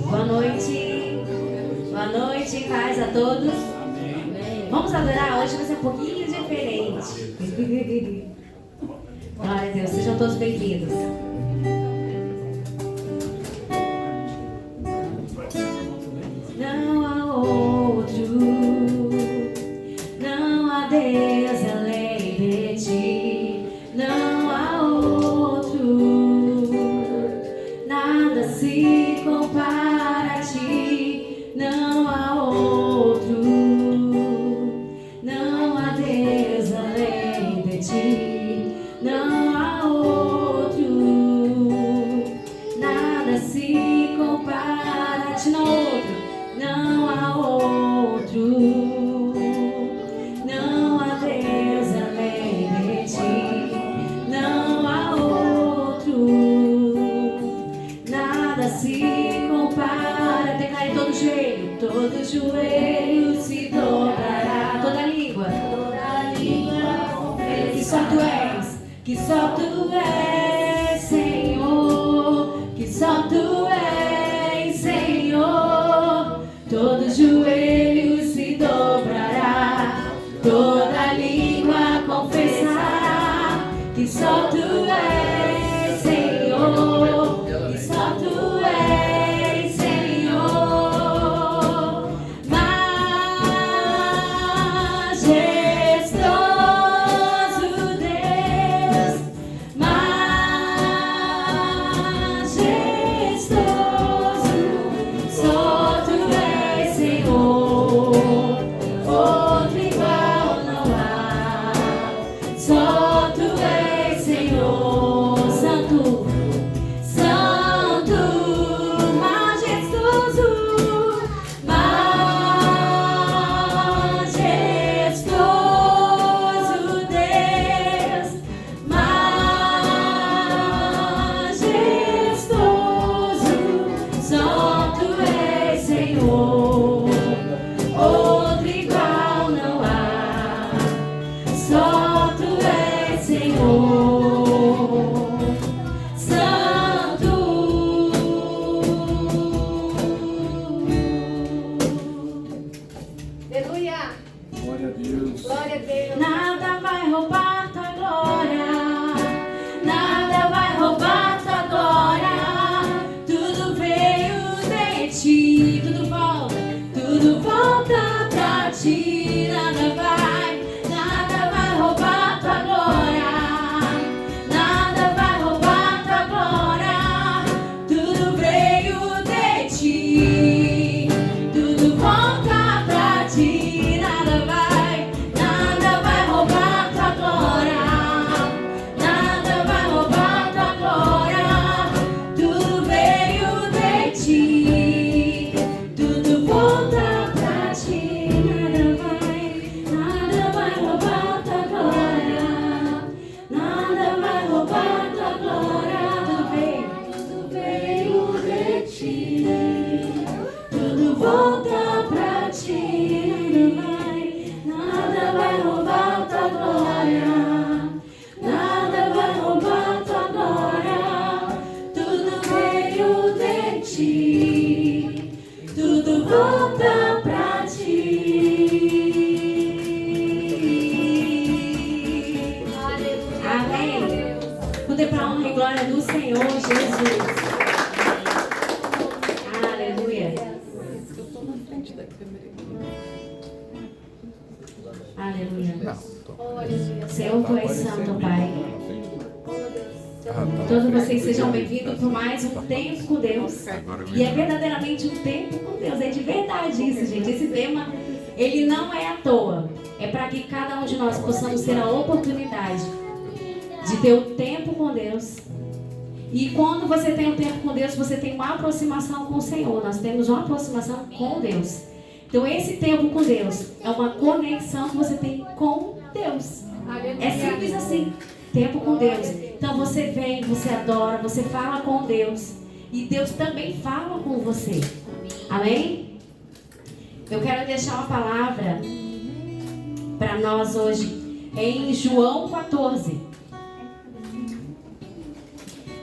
Boa noite. Boa noite, paz a todos. Amém. Vamos adorar? Hoje vai ser um pouquinho diferente. Glória a Deus, sejam todos bem-vindos. Não há outro, não há Deus além de ti, não há outro, nada se compara a ti, não há outro, não há Deus além de ti, não há outro, nada se compara a ti, não há outro. Não há outro, não há Deus além de ti, não há outro, nada se compara. Declare todo joelho se dobrará, toda língua confessa que só tu és, Senhor, que só tu és, Senhor. Todo joelho se dobrará, toda língua confessará que só tu és, Senhor, que só tu és, Senhor. Majestoso Deus, majestoso, só tu és, Senhor, outro igual não há, só tu és, Senhor, santo, santo, majestoso, majestoso Deus, majestoso, só tu és, Senhor, outro igual não há, só tu és, Senhor, santo. Aleluia! Glória a Deus. Glória a Deus! Nada vai roubar tua glória, nada vai roubar tua glória, tudo veio de ti, tudo volta pra ti, nada vai roubar tua glória, nada vai roubar tua glória, tudo veio de ti, tudo volta pra ti, nada vai roubar tua glória, nada vai roubar tua glória, tudo veio de ti, tudo volta pra ti, nada vai roubar tua glória, nada vai roubar tua glória, tudo veio de ti, tudo volta pra ti, nada vai roubar tua glória, nada vai roubar tua glória, tudo veio de ti, tudo volta pra ti. Amém. Tudo é pra honra e glória do Senhor Jesus. Aleluia. Aleluia. Senhor, tu és santo, Pai. Todos vocês sejam bem-vindos por mais um tempo com Deus. E é verdadeiramente um tempo com Deus. É de verdade isso, gente. Esse tema, ele não é à toa. É para que cada um de nós possamos ter a oportunidade de ter o tempo com Deus. E quando você tem um tempo com Deus, você tem uma aproximação com o Senhor. Nós temos uma aproximação com Deus. Então esse tempo com Deus é uma conexão que você tem com Deus. É simples assim. Tempo com Deus. Então você vem, você adora, você fala com Deus. E Deus também fala com você. Amém? Eu quero deixar uma palavra para nós hoje. em João 14.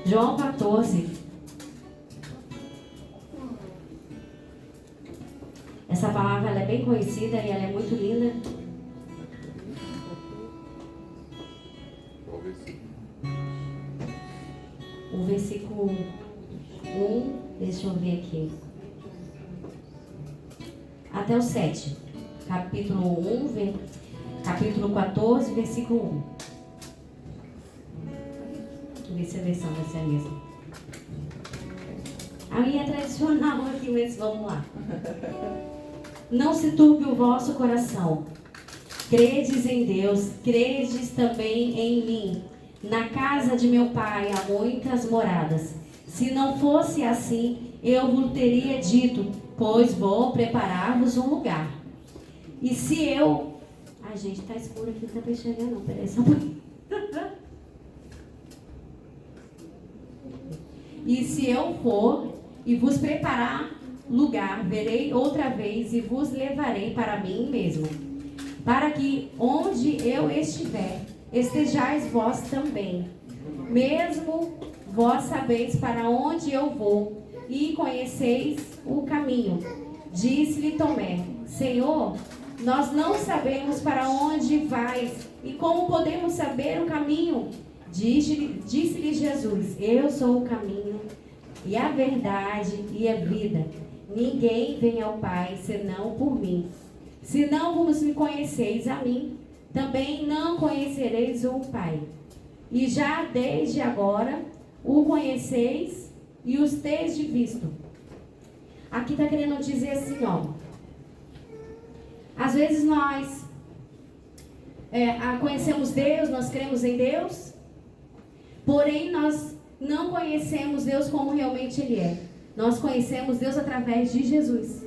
João 14. Essa palavra ela é bem conhecida e ela é muito linda. O versículo 1, deixa eu ver aqui. Até o 7. Capítulo 1, capítulo 14, versículo 1. Deixa eu ver se a versão vai ser a mesma. A minha é tradicional aqui, mas vamos lá. Não se turbe o vosso coração. Credes em Deus, credes também em mim. Na casa de meu pai há muitas moradas. Se não fosse assim, eu vos teria dito, pois vou preparar-vos um lugar. E se eu... Ai, gente, tá escuro aqui, não dá pra enxergar não, peraí só um pouquinho. E se eu for e vos preparar lugar, verei outra vez e vos levarei para mim mesmo, para que onde eu estiver, estejais vós também. Mesmo vós sabeis para onde eu vou e conheceis o caminho. Disse-lhe Tomé, Senhor, nós não sabemos para onde vais e como podemos saber o caminho? Disse-lhe Jesus, eu sou o caminho e a verdade e a vida. Ninguém vem ao Pai senão por mim. Se não vos me conheceis a mim, também não conhecereis o Pai. E já desde agora o conheceis e os tendes visto. Aqui está querendo dizer assim, ó. Às vezes nós conhecemos Deus, nós cremos em Deus, porém nós não conhecemos Deus como realmente Ele é. Nós conhecemos Deus através de Jesus.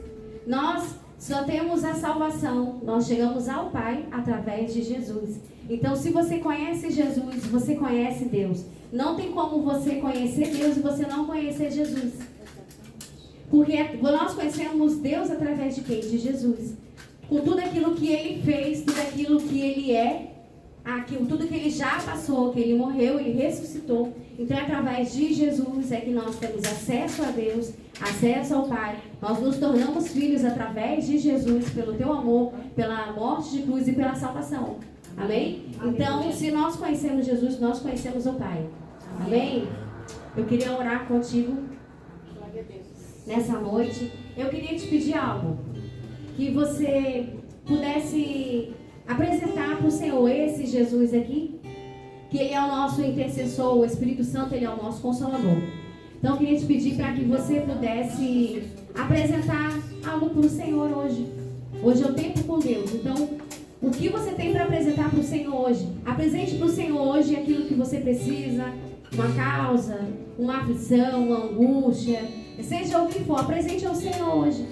Nós só temos a salvação, nós chegamos ao Pai através de Jesus. Então, se você conhece Jesus, você conhece Deus. Não tem como você conhecer Deus e você não conhecer Jesus. Porque nós conhecemos Deus através de quem? De Jesus. Com tudo aquilo que Ele fez, tudo aquilo que Ele é, tudo que Ele já passou, que Ele morreu, Ele ressuscitou. Então, através de Jesus é que nós temos acesso a Deus, acesso ao Pai. Nós nos tornamos filhos através de Jesus, pelo teu amor, pela morte de cruz e pela salvação. Amém? Então, se nós conhecemos Jesus, nós conhecemos o Pai. Amém? Eu queria orar contigo nessa noite. Eu queria te pedir algo. Que você pudesse apresentar para o Senhor esse Jesus aqui. Que Ele é o nosso intercessor, o Espírito Santo, Ele é o nosso Consolador. Então, eu queria te pedir para que você pudesse apresentar algo para o Senhor hoje. Hoje é o tempo com Deus. Então, o que você tem para apresentar para o Senhor hoje? Apresente para o Senhor hoje aquilo que você precisa, uma causa, uma aflição, uma angústia, seja o que for, apresente ao Senhor hoje.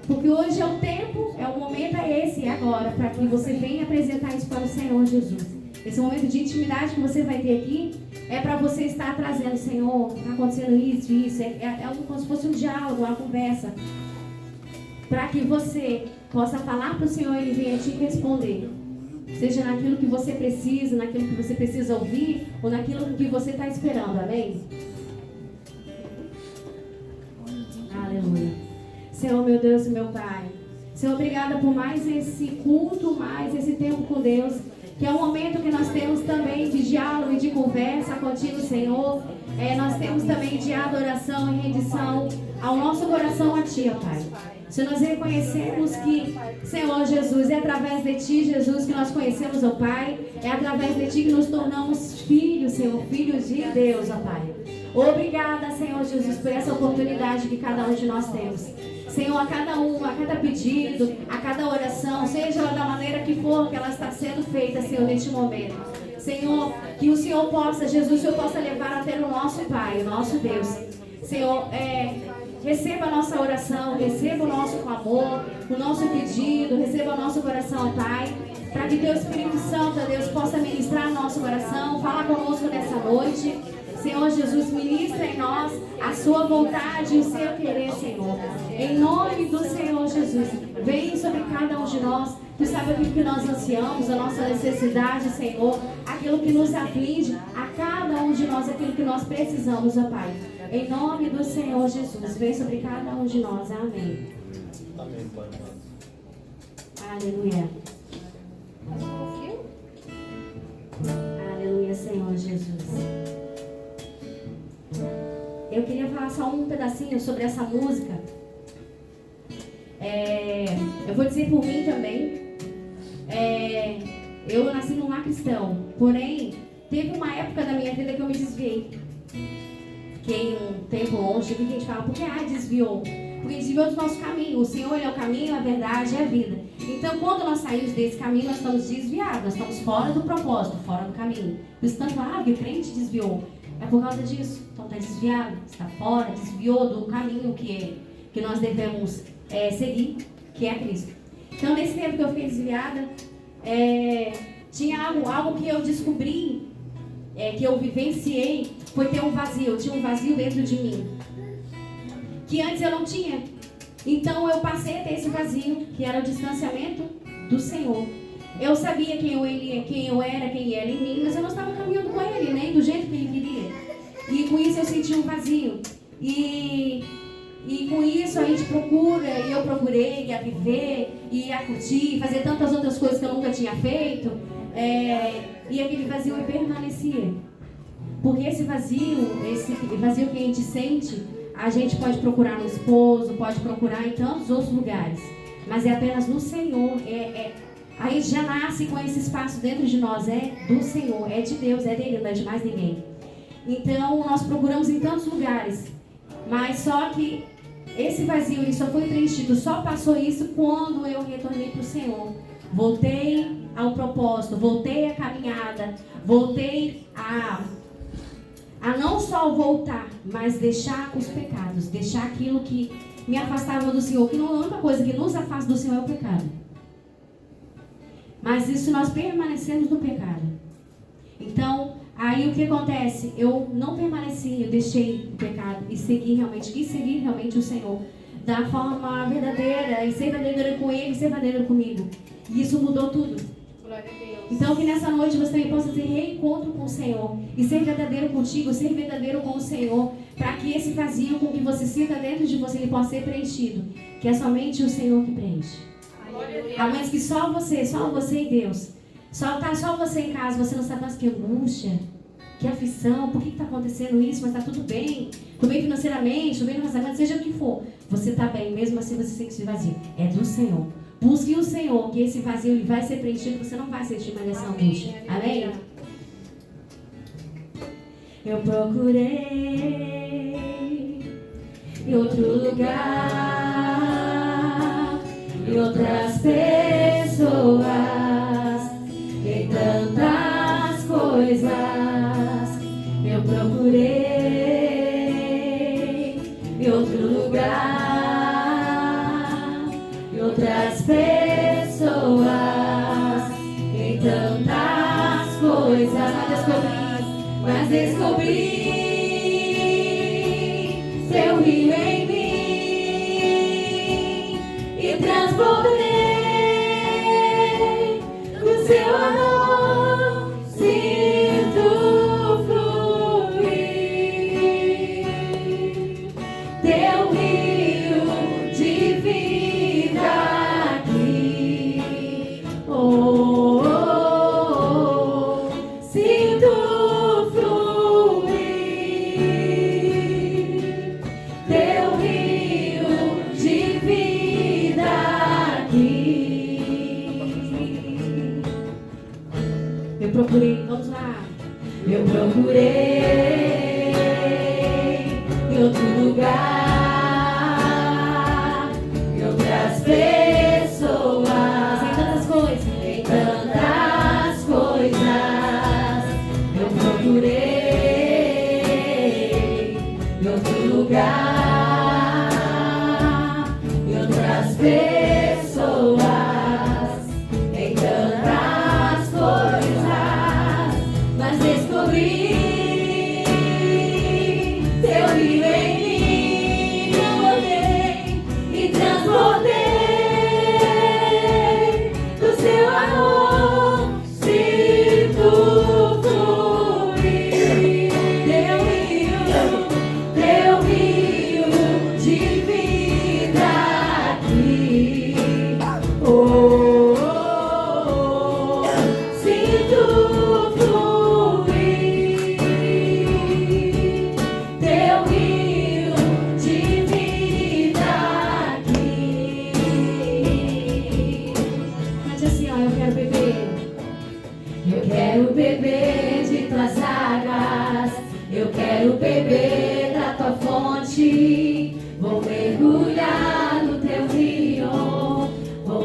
Porque hoje é o tempo, o momento é esse, é agora, para que você venha apresentar isso para o Senhor Jesus. Esse momento de intimidade que você vai ter aqui é para você estar trazendo, Senhor, está acontecendo isso, como se fosse um diálogo, uma conversa. Para que você possa falar para o Senhor e Ele venha te responder. Seja naquilo que você precisa, naquilo que você precisa ouvir, ou naquilo que você está esperando, amém? Aleluia. Senhor, meu Deus e meu Pai, Senhor, obrigada por mais esse culto, mais esse tempo com Deus, que é um momento que nós temos também de diálogo e de conversa contigo, Senhor. Nós temos também de adoração e rendição ao nosso coração a Ti, ó Pai. Se nós reconhecemos que, Senhor Jesus, é através de Ti, Jesus, que nós conhecemos o Pai, é através de Ti que nos tornamos filhos, Senhor, filhos de Deus, ó Pai. Obrigada, Senhor Jesus, por essa oportunidade que cada um de nós temos. Senhor, a cada pedido, a cada oração, seja ela da maneira que for que ela está sendo feita, Senhor, neste momento. Senhor, que o Senhor possa, Jesus, o Senhor possa levar até o nosso Pai, o nosso Deus. Senhor, receba a nossa oração, receba o nosso clamor, o nosso pedido, receba o nosso coração, Pai, para que Teu Espírito Santo, Deus, possa ministrar nosso coração, falar conosco nessa noite. Senhor Jesus, ministra em nós a Sua vontade e o Seu querer, Senhor. Em nome do Senhor Jesus, vem sobre cada um de nós. Tu sabe aquilo que nós ansiamos, a nossa necessidade, Senhor, aquilo que nos aflige, a cada um de nós, aquilo que nós precisamos, ó Pai. Em nome do Senhor Jesus, vem sobre cada um de nós. Amém. Amém, Pai. Aleluia. Aleluia, Senhor Jesus. Eu queria falar só um pedacinho sobre essa música. Eu vou dizer por mim também. Eu nasci num lar cristão, porém, teve uma época da minha vida que eu me desviei. Fiquei um tempo longe, porque a gente fala, porque desviou? Porque desviou do nosso caminho. O Senhor, Ele é o caminho, a verdade e a vida. Então, quando nós saímos desse caminho, nós estamos desviados, nós estamos fora do propósito, fora do caminho. Por isso, tanto que o crente desviou. É por causa disso. Então, está desviado, está fora, desviou do caminho que nós devemos seguir, que é Cristo. Então, nesse tempo que eu fiquei desviada, tinha algo que eu descobri, que eu vivenciei, foi ter um vazio. Eu tinha um vazio dentro de mim, que antes eu não tinha. Então eu passei a ter esse vazio, que era o distanciamento do Senhor. Eu sabia quem eu era, quem Ele era em mim, mas eu não estava caminhando com Ele, nem do jeito que Ele queria. E com isso eu senti um vazio. E com isso a gente procura, e eu procurei a viver, e a curtir, fazer tantas outras coisas que eu nunca tinha feito. E aquele vazio permanecia. Porque esse vazio que a gente sente, a gente pode procurar no esposo, pode procurar em tantos outros lugares. Mas é apenas no Senhor. Aí já nasce com esse espaço dentro de nós. É do Senhor, é de Deus, é dele, não é de mais ninguém. Então nós procuramos em tantos lugares. Mas só que esse vazio ele só foi preenchido, só passou isso quando eu retornei para o Senhor. Voltei ao propósito, voltei à caminhada, voltei a não só voltar, mas deixar os pecados, deixar aquilo que me afastava do Senhor, que não é a única coisa que nos afasta do Senhor é o pecado. Mas isso nós permanecemos no pecado. Então, aí o que acontece? Eu não permaneci, eu deixei o pecado e segui realmente o Senhor da forma verdadeira, e ser verdadeira com Ele, e ser verdadeira comigo. E isso mudou tudo. Glória a Deus. Então que nessa noite você também possa ter reencontro com o Senhor e ser verdadeiro contigo, ser verdadeiro com o Senhor, para que esse vazio com que você sinta dentro de você ele possa ser preenchido, que é somente o Senhor que preenche. Há momentos que só você e Deus. Só você em casa, você não sabe mais que angústia, que aflição, por que está acontecendo isso, mas está tudo bem. Estou bem financeiramente, estou bem no casamento, seja o que for. Você está bem, mesmo assim você sente esse vazio. É do Senhor. Busque o Senhor, que esse vazio ele vai ser preenchido, você não vai sentir mais essa angústia. Amém? Eu procurei em outro lugar, em outras pessoas, em tantas coisas. Eu procurei em outro lugar, em outras pessoas, em tantas coisas. Mas descobri Seu rio em mim e transbordei do Seu amor. Sinto fluir Teu rio de vida aqui. Oh, oh, oh. Sinto vamos lá. Eu procurei em outro lugar, em outras pessoas, em tantas coisas, Eu procurei em outro lugar, em outras pessoas, em tantas coisas. Descobri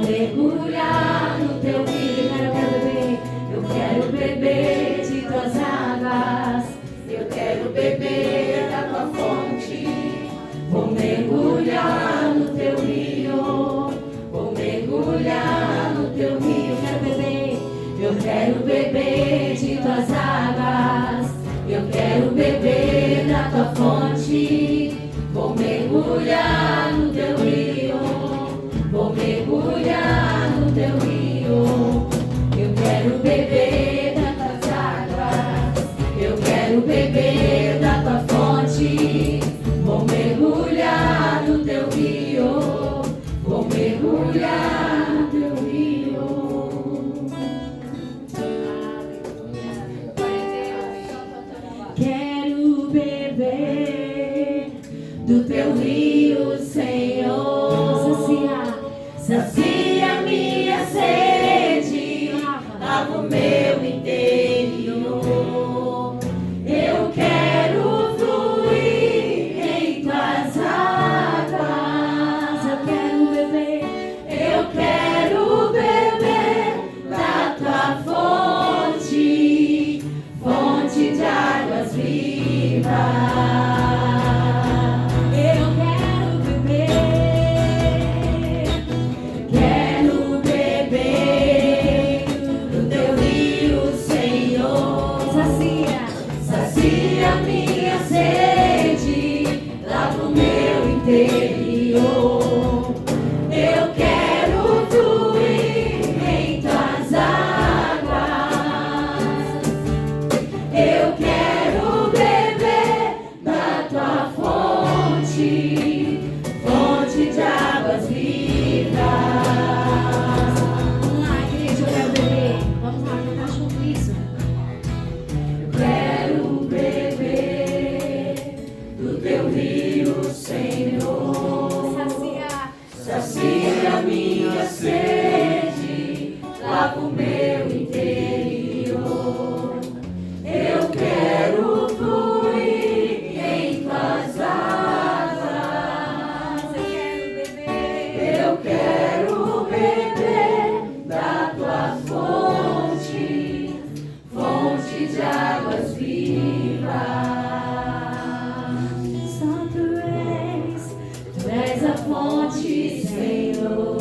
mergulhar no teu rio. Eu quero beber de tuas águas. Eu quero beber da tua fonte. Vou mergulhar no teu rio. Vou mergulhar no teu rio. Eu quero beber de tuas águas. Eu quero beber da tua fonte. Vou mergulhar no teu rio. Vou mergulhar no teu rio. Eu quero beber das tuas águas. Eu quero beber da tua fonte. Vou mergulhar no teu rio. Vou mergulhar no teu rio. Quero beber do teu rio, Senhor. Sacia minha sede, lava o meu interior. Eu quero fluir em tuas águas. Eu quero beber da tua fonte, fonte de águas vivas. Interior. Eu quero fluir em tuas águas. Eu quero beber da tua fonte, fonte de águas vivas. Vamos lá, igreja, eu quero beber. Vamos lá, cantar junto isso. Eu quero beber do teu rio, Senhor. Sacia minha sede, lava o meu interior. Eu quero fluir em tuas águas. Eu quero beber da tua fonte, fonte de águas vivas. Tu és a fonte, Senhor.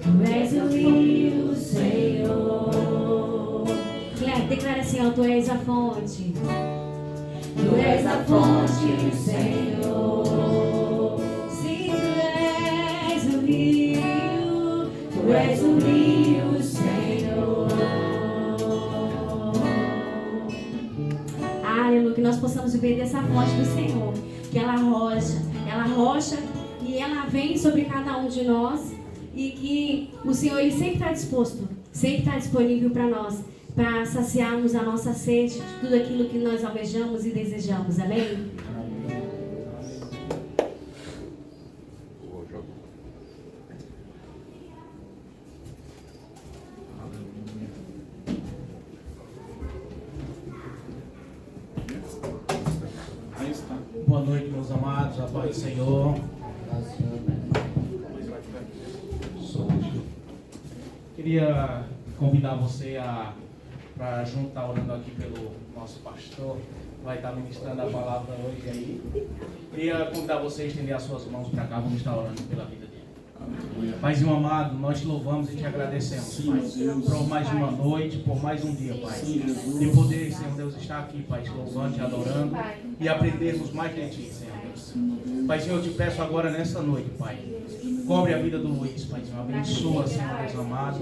Tu és o rio, Senhor. Declara assim, ó, tu és a fonte. Tu és a fonte, Senhor. Sim, tu és o rio. Tu és o rio, Senhor. Aleluia, que nós possamos beber dessa fonte do Senhor, que ela rocha e ela vem sobre cada um de nós, e que o Senhor ele sempre está disposto, sempre está disponível para nós, para saciarmos a nossa sede de tudo aquilo que nós almejamos e desejamos, amém? Boa noite, meus amados, a paz do Senhor. Queria convidar você para junto estar orando aqui pelo nosso pastor, que vai estar ministrando a palavra hoje aí. Queria convidar você a estender as suas mãos para cá, vamos estar orando pela vida dele. Paizinho amado, nós te louvamos e te agradecemos, Pai, por mais uma noite, por mais um dia, Pai, de poder, Senhor Deus, estar aqui, Pai, te louvando, te adorando e aprendermos mais de Ti, Senhor Deus. Paizinho, eu te peço agora nessa noite, Pai, cobre a vida do Luiz, Paizinho, abençoa, Senhor Deus amado,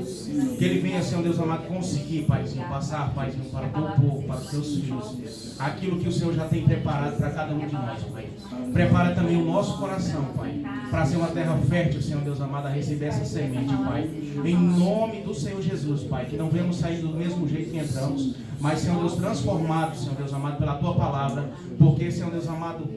que ele venha, Senhor Deus amado, conseguir, Paizinho, passar, Paizinho, para o teu povo, para os teus filhos, aquilo que o Senhor já tem preparado para cada um de nós, Pai. Prepara também o nosso coração, Pai, para ser uma terra fértil, Senhor Deus amado, a receber essa semente, Pai. Em nome do Senhor Jesus, Pai, que não venhamos sair do mesmo jeito que entramos, mas, Senhor Deus, transformados, Senhor Deus amado, pela Tua palavra, porque, Senhor Deus amado,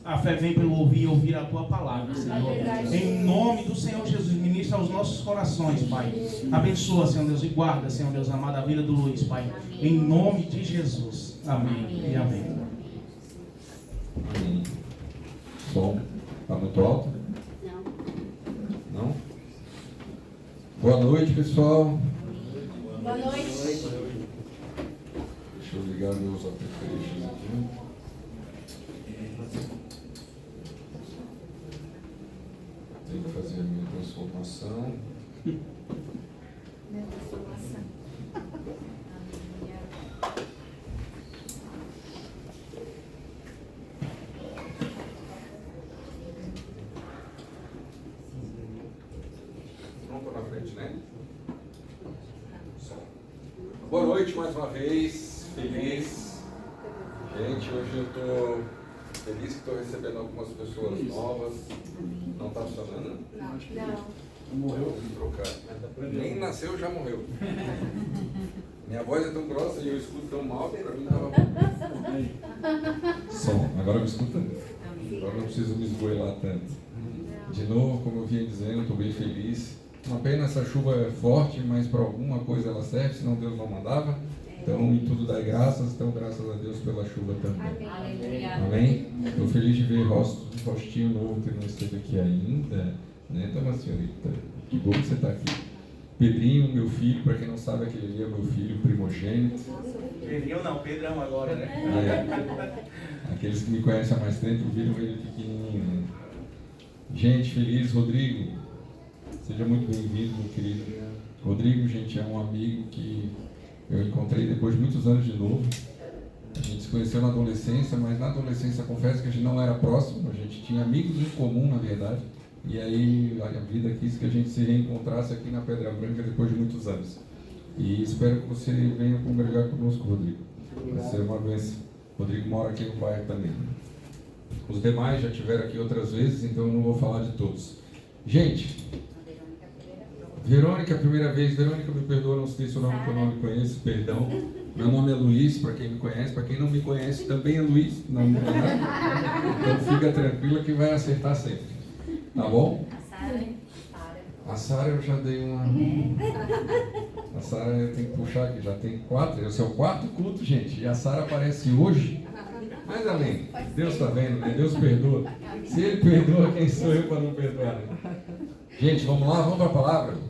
a fé vem pelo ouvir e ouvir a Tua palavra, Senhor. Em nome do Senhor Jesus, ministra aos nossos corações, Pai. Abençoa, Senhor Deus, e guarda, Senhor Deus amado, a vida do Luiz, Pai. Em nome de Jesus. Amém e amém. Bom. Está muito alto? Não. Não? Boa noite, pessoal. Boa noite. Deixa eu ligar meus apetrechos aqui. Tenho que fazer a minha transformação. Minha transformação. Vamos para frente, né? Boa noite mais uma vez. Feliz. Gente, hoje eu estou feliz que estou recebendo algumas pessoas novas. Não está funcionando? Não. Morreu? Vou trocar. Nem nasceu, já morreu. Minha voz é tão grossa e eu escuto tão mal que para mim estava bom. Som. Agora me escuta? Agora não preciso me esgoelar tanto. De novo, como eu vinha dizendo, estou bem feliz. Uma pena essa chuva é forte, mas para alguma coisa ela serve, senão Deus não mandava. Então, em tudo dai graças, então graças a Deus pela chuva também. Amém? Estou feliz de ver rostinho novo que não esteve aqui ainda. Né, dona senhorita? Que bom que você está aqui. Pedrinho, meu filho, para quem não sabe, aquele ali é meu filho primogênito. Pedrinho não, Pedrão agora, né? É. Aqueles que me conhecem há mais tempo viram ele pequenininho. Né? Gente, feliz, Rodrigo. Seja muito bem-vindo, meu querido. Rodrigo, gente, é um amigo que eu encontrei depois de muitos anos de novo. A gente se conheceu na adolescência, mas na adolescência, confesso que a gente não era próximo. A gente tinha amigos em comum, na verdade. E aí a vida quis que a gente se reencontrasse aqui na Pedra Branca depois de muitos anos. E espero que você venha congregar conosco, Rodrigo. Vai ser uma bênção. Rodrigo mora aqui no bairro também. Os demais já estiveram aqui outras vezes, então eu não vou falar de todos. Gente, Verônica, primeira vez. Verônica, me perdoa, não sei seu nome, que eu não me conheço, perdão. Meu nome é Luiz, para quem me conhece. Para quem não me conhece, também é Luiz. Não é nada. Então fica tranquila que vai acertar sempre. Tá bom? A Sara eu já dei uma... A Sara eu tenho que puxar aqui, já tem 4. Esse é o 4º culto, gente. E a Sara aparece hoje. Mas além, Deus está vendo, né? Deus perdoa. Se Ele perdoa, quem sou eu para não perdoar? Né? Gente, vamos lá, vamos para a palavra.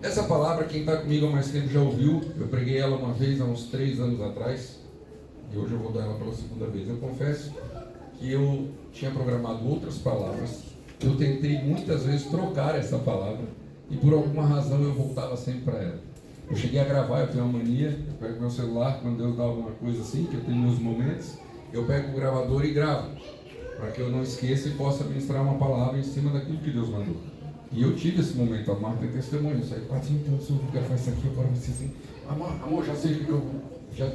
Essa palavra, quem está comigo há mais tempo já ouviu. Eu preguei ela uma vez há uns 3 anos atrás. E hoje eu vou dar ela pela segunda vez. Eu confesso que eu tinha programado outras palavras. Eu tentei muitas vezes trocar essa palavra e por alguma razão eu voltava sempre para ela. Eu cheguei a gravar, eu tenho uma mania, eu pego meu celular, quando Deus dá alguma coisa assim, que eu tenho meus momentos, eu pego o gravador e gravo, para que eu não esqueça e possa ministrar uma palavra em cima daquilo que Deus mandou. E eu tive esse momento, a Marta tem testemunho, eu saí, então se eu gravar isso aqui, eu falo assim, assim, amor, já sei o que eu vou.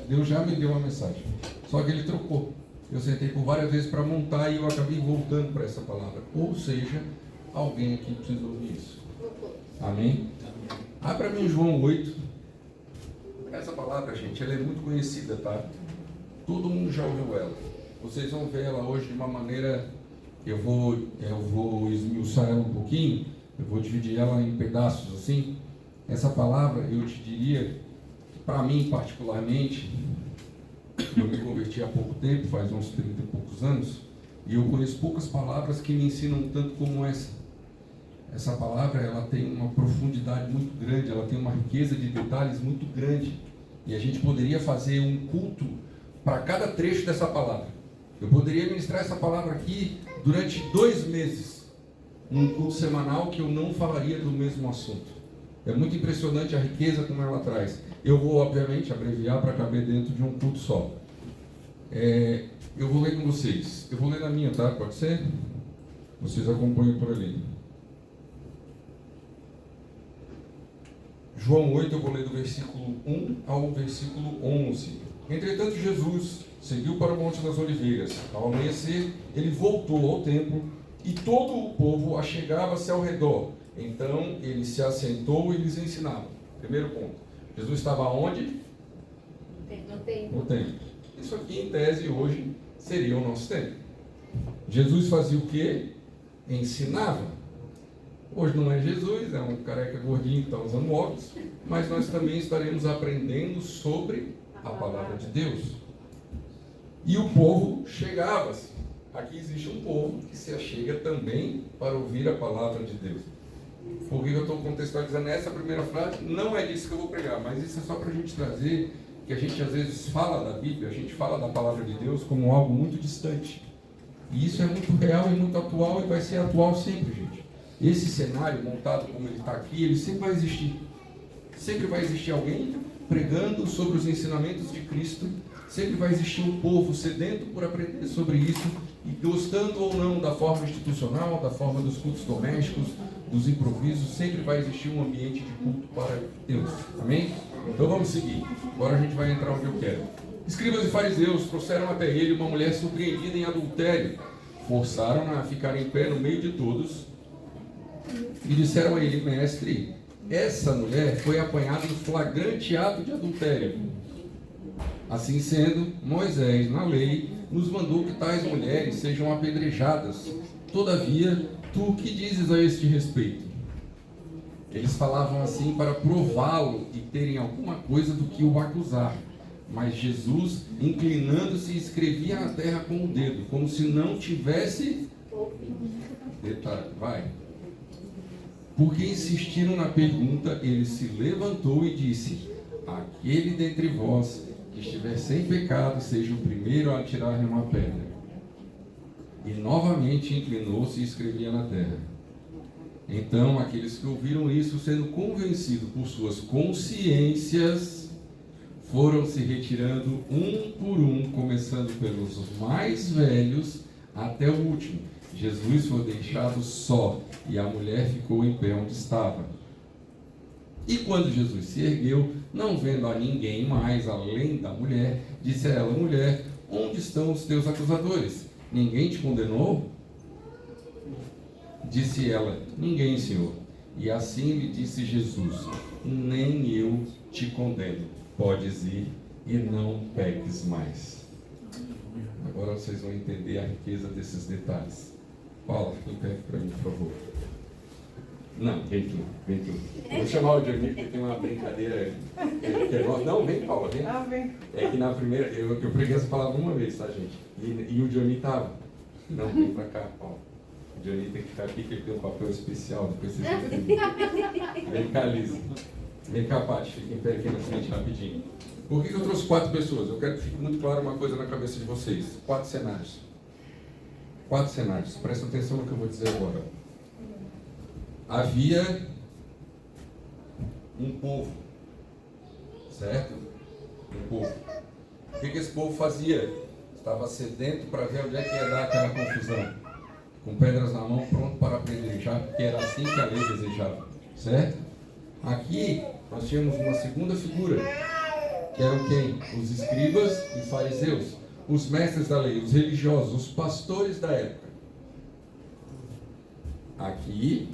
Deus já me deu uma mensagem, só que Ele trocou. Eu sentei por várias vezes para montar e eu acabei voltando para essa palavra. Ou seja, alguém aqui precisa ouvir isso. Amém? Abra para mim João 8. Essa palavra, gente, ela é muito conhecida, tá? Todo mundo já ouviu ela. Vocês vão ver ela hoje de uma maneira... Eu vou esmiuçar ela um pouquinho. Eu vou dividir ela em pedaços assim. Essa palavra, eu te diria, para mim particularmente... Eu me converti há pouco tempo, faz uns 30 e poucos anos, e eu conheço poucas palavras que me ensinam tanto como essa. Essa palavra, ela tem uma profundidade muito grande, ela tem uma riqueza de detalhes muito grande, e a gente poderia fazer um culto para cada trecho dessa palavra. Eu poderia ministrar essa palavra aqui durante 2 meses, um culto semanal que eu não falaria do mesmo assunto. É muito impressionante a riqueza como ela traz. Eu vou, obviamente, abreviar para caber dentro de um culto só. Eu vou ler com vocês. Eu vou ler na minha, tá? Pode ser? Vocês acompanham por ali. João 8, eu vou ler do versículo 1 ao versículo 11. Entretanto, Jesus seguiu para o Monte das Oliveiras. Ao amanhecer, ele voltou ao templo e todo o povo achegava-se ao redor. Então, ele se assentou e lhes ensinava. Primeiro ponto. Jesus estava onde? No templo. Isso aqui, em tese, hoje, seria o nosso templo. Jesus fazia o quê? Ensinava. Hoje não é Jesus, é um careca gordinho que está usando óculos, mas nós também estaremos aprendendo sobre a palavra de Deus. E o povo chegava-se aqui existe um povo que se achega também para ouvir a palavra de Deus. Por que eu estou contextualizando essa primeira frase? Não é disso que eu vou pregar, mas isso é só para a gente trazer que a gente às vezes fala da Bíblia, a gente fala da palavra de Deus como algo muito distante. E isso é muito real e muito atual e vai ser atual sempre, gente. Esse cenário montado como ele está aqui, ele sempre vai existir. Sempre vai existir alguém pregando sobre os ensinamentos de Cristo. Sempre vai existir um povo sedento por aprender sobre isso e gostando ou não da forma institucional, da forma dos cultos domésticos, dos improvisos, sempre vai existir um ambiente de culto para Deus. Amém? Então vamos seguir. Agora a gente vai entrar onde eu quero. Escribas e fariseus trouxeram até ele uma mulher surpreendida em adultério. Forçaram-na a ficar em pé no meio de todos e disseram a ele: mestre, essa mulher foi apanhada em flagrante ato de adultério. Assim sendo, Moisés, na lei, nos mandou que tais mulheres sejam apedrejadas. Todavia, tu que dizes a este respeito? Eles falavam assim para prová-lo e terem alguma coisa do que o acusar. Mas Jesus, inclinando-se, escrevia na terra com o dedo, como se não tivesse... Detalhe, vai. Porque insistiram na pergunta, ele se levantou e disse: aquele dentre vós que estiver sem pecado, seja o primeiro a atirar-lhe uma pedra. E novamente inclinou-se e escrevia na terra. Então aqueles que ouviram isso, sendo convencidos por suas consciências, foram se retirando um por um, começando pelos mais velhos até o último. Jesus foi deixado só e a mulher ficou em pé onde estava. E quando Jesus se ergueu, não vendo a ninguém mais além da mulher, disse a ela: mulher, onde estão os teus acusadores? Ninguém te condenou? Disse ela: ninguém, Senhor. E assim lhe disse Jesus: nem eu te condeno. Podes ir e não peques mais. Agora vocês vão entender a riqueza desses detalhes. Paula, fica em pé para mim, por favor. Não, vem tu, vem tu. Eu vou chamar o Johnny, porque tem uma brincadeira que é nossa. Não, vem, Paula, vem. Vem. É que na primeira, eu preguei essa palavra uma vez, tá, gente? E o Johnny estava. Não, vem pra cá, Paula. O Johnny tem que ficar aqui, porque ele tem um papel especial. Depois vocês vão entender. Vem cá, Liz. Vem cá, Paty, fica em pé aqui na frente rapidinho. Por que eu trouxe 4 pessoas? Eu quero que fique muito claro uma coisa na cabeça de vocês. 4 cenários. 4 cenários. Presta atenção no que eu vou dizer agora. Havia um povo, certo? Um povo. O que esse povo fazia? Estava sedento para ver onde é que ia dar aquela confusão. Com pedras na mão, pronto para apedrejar, porque era assim que a lei desejava, certo? Aqui nós tínhamos uma segunda figura, que eram quem? Os escribas e fariseus, os mestres da lei, os religiosos, os pastores da época. Aqui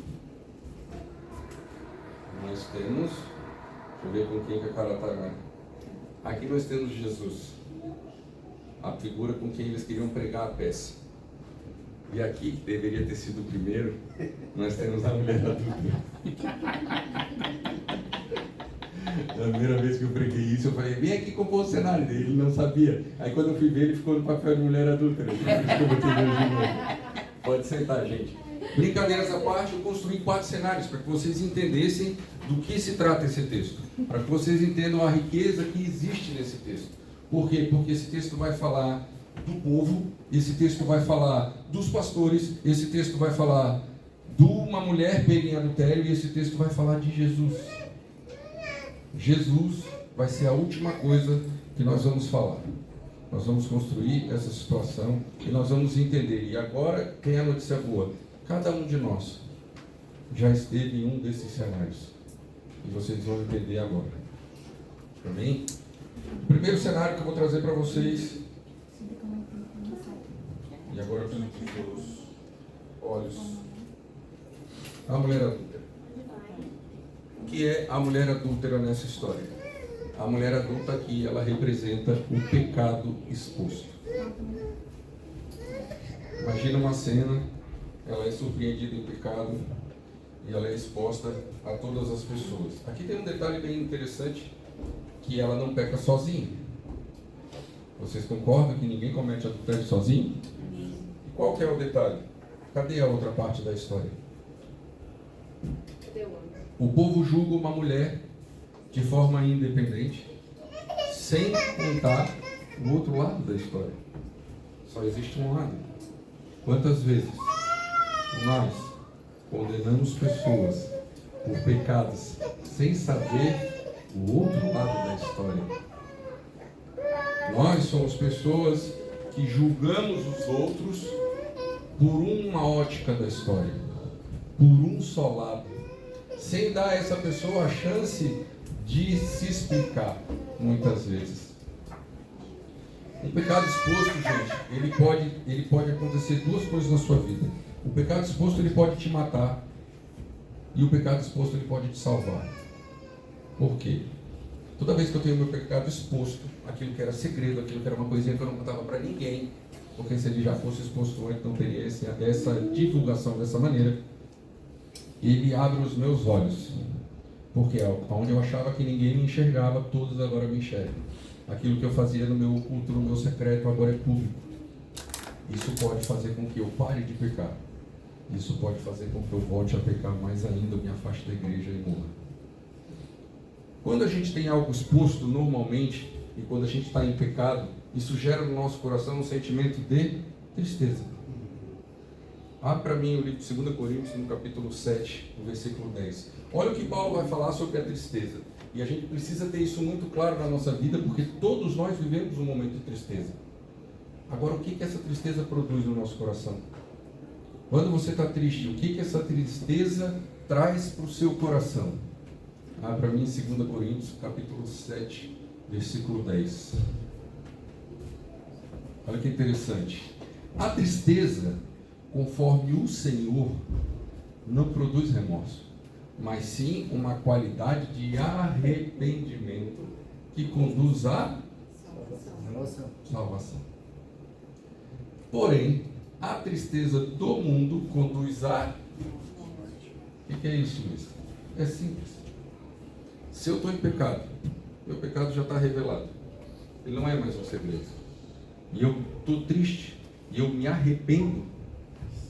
nós temos, deixa eu ver com quem que a cara está agora. Aqui nós temos Jesus, a figura com quem eles queriam pregar a peça. E aqui, que deveria ter sido o primeiro, nós temos a mulher adulta. Na primeira vez que eu preguei isso, eu falei: vem aqui compor o cenário dele. Ele não sabia. Aí quando eu fui ver, ele ficou no papel de mulher adulta. Pode sentar, gente. Brincadeiras à parte, eu construí 4 cenários para que vocês entendessem do que se trata esse texto. Para que vocês entendam a riqueza que existe nesse texto. Por quê? Porque esse texto vai falar do povo, esse texto vai falar dos pastores, esse texto vai falar de uma mulher pega em adultério e esse texto vai falar de Jesus. Jesus vai ser a última coisa que nós vamos falar. Nós vamos construir essa situação e nós vamos entender. E agora, quem é a notícia boa? Cada um de nós já esteve em um desses cenários. E vocês vão entender agora. Amém? O primeiro cenário que eu vou trazer para vocês. E agora eu preciso que os olhos. A mulher adúltera. O que é a mulher adúltera nessa história? A mulher adulta aqui, ela representa o pecado exposto. Imagina uma cena, ela é surpreendida em pecado e ela é exposta a todas as pessoas. Aqui tem um detalhe bem interessante, que ela não peca sozinha. Vocês concordam que ninguém comete adultério sozinho? Qual que é o detalhe? Cadê a outra parte da história? O povo julga uma mulher de forma independente, sem contar o outro lado da história. Só existe um lado. Quantas vezes nós condenamos pessoas por pecados sem saber o outro lado da história? Nós somos pessoas que julgamos os outros por uma ótica da história, por um só lado, sem dar a essa pessoa a chance de se explicar, muitas vezes. Um pecado exposto, gente, ele pode acontecer duas coisas na sua vida. O pecado exposto, ele pode te matar, e o pecado exposto, ele pode te salvar. Por quê? Toda vez que eu tenho meu pecado exposto, aquilo que era segredo, aquilo que era uma coisinha que eu não contava para ninguém, porque se ele já fosse exposto antes, não teria essa divulgação dessa maneira, ele abre os meus olhos. Porque onde eu achava que ninguém me enxergava, todos agora me enxergam. Aquilo que eu fazia no meu oculto, no meu secreto, agora é público. Isso pode fazer com que eu pare de pecar. Isso pode fazer com que eu volte a pecar mais ainda, me afaste da igreja e morra. Quando a gente tem algo exposto normalmente, e quando a gente está em pecado, isso gera no nosso coração um sentimento de tristeza. Abre para mim o livro de 2 Coríntios, no capítulo 7, no versículo 10. Olha o que Paulo vai falar sobre a tristeza. E a gente precisa ter isso muito claro na nossa vida, porque todos nós vivemos um momento de tristeza. Agora, o que essa tristeza produz no nosso coração? Quando você está triste, o que essa tristeza traz para o seu coração? Abre para mim 2 Coríntios, capítulo 7, versículo 10. Olha que interessante. A tristeza, conforme o Senhor, não produz remorso, mas sim uma qualidade de arrependimento que conduz à salvação. Porém, a tristeza do mundo conduz à... O que é isso, Luiz? É simples. Se eu estou em pecado, meu pecado já está revelado. Ele não é mais um segredo. E eu estou triste, e eu me arrependo,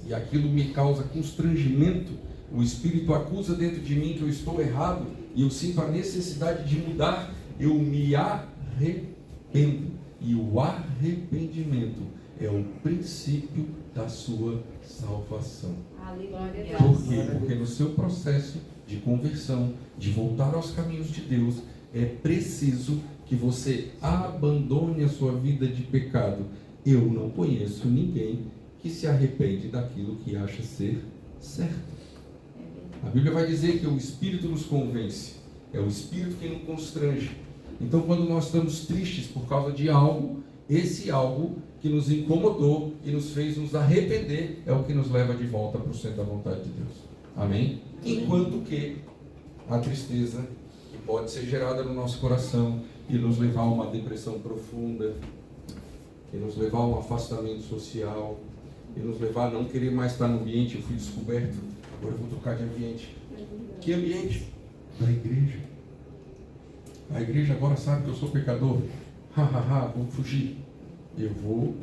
e aquilo me causa constrangimento. O Espírito acusa dentro de mim que eu estou errado, e eu sinto a necessidade de mudar. Eu me arrependo. E o arrependimento é o princípio da sua salvação. Aleluia. Por quê? Porque no seu processo de conversão, de voltar aos caminhos de Deus, é preciso que você abandone a sua vida de pecado. Eu não conheço ninguém que se arrepende daquilo que acha ser certo. A Bíblia vai dizer que o Espírito nos convence, é o Espírito que nos constrange. Então, quando nós estamos tristes por causa de algo, esse algo que nos incomodou e nos fez nos arrepender é o que nos leva de volta para o centro da vontade de Deus. Amém? Enquanto que a tristeza que pode ser gerada no nosso coração e nos levar a uma depressão profunda, e nos levar a um afastamento social, e nos levar a não querer mais estar no ambiente. Eu fui descoberto, agora eu vou trocar de ambiente. Que ambiente? Da igreja. A igreja agora sabe que eu sou pecador. Vou fugir. Eu vou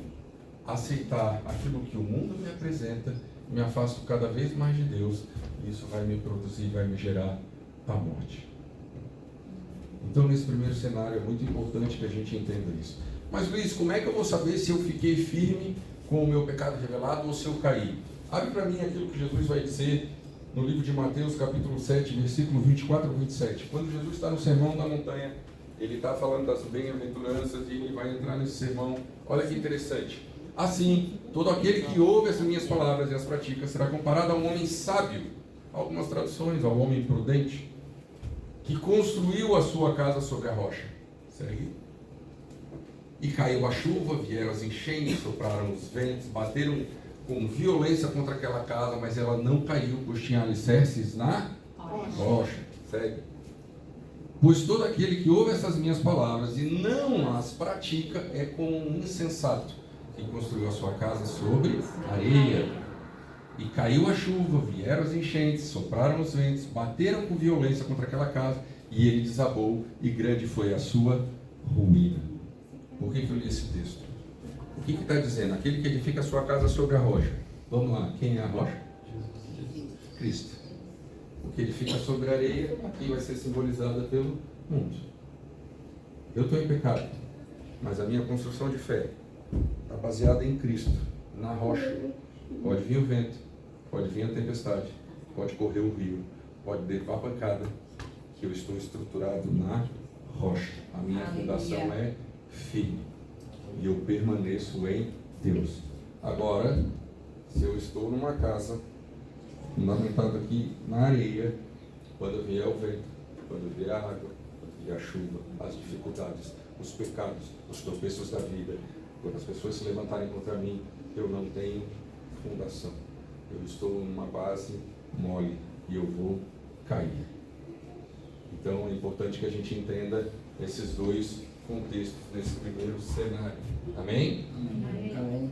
aceitar aquilo que o mundo me apresenta, me afasto cada vez mais de Deus, e isso vai me produzir, vai me gerar a morte. Então, nesse primeiro cenário, é muito importante que a gente entenda isso. Mas, Luiz, como é que eu vou saber se eu fiquei firme com o meu pecado revelado ou se eu caí? Abre para mim aquilo que Jesus vai dizer no livro de Mateus, capítulo 7, versículo 24 a 27. Quando Jesus está no Sermão da Montanha, ele está falando das bem-aventuranças e ele vai entrar nesse sermão. Olha que interessante. Assim, todo aquele que ouve essas minhas palavras e as pratica será comparado a um homem sábio, algumas traduções, ao homem prudente, que construiu a sua casa sobre a rocha. Segue. E caiu a chuva, vieram as enchentes, sopraram os ventos, bateram com violência contra aquela casa, mas ela não caiu, pois tinha alicerces na rocha. Segue. Pois todo aquele que ouve essas minhas palavras e não as pratica é como um insensato que construiu a sua casa sobre areia. E caiu a chuva, vieram as enchentes, sopraram os ventos, bateram com violência contra aquela casa, e ele desabou, e grande foi a sua ruína. Por que eu li esse texto? O que está dizendo? Aquele que edifica a sua casa sobre a rocha. Vamos lá, quem é a rocha? Cristo. O que edifica sobre a areia, aqui vai ser simbolizada pelo mundo. Eu estou em pecado, mas a minha construção de fé está baseada em Cristo, na rocha. Pode vir o vento, pode vir a tempestade, pode correr o rio, pode derrubar a pancada, que eu estou estruturado na rocha. A minha fundação é firme e eu permaneço em Deus. Agora, se eu estou numa casa fundamentado aqui na areia, quando vier o vento, quando vier a água, quando vier a chuva, as dificuldades, os pecados, os tropeços da vida, quando as pessoas se levantarem contra mim, eu não tenho fundação. Eu estou numa base mole e eu vou cair. Então é importante que a gente entenda esses dois contextos nesse primeiro cenário. Amém? Amém.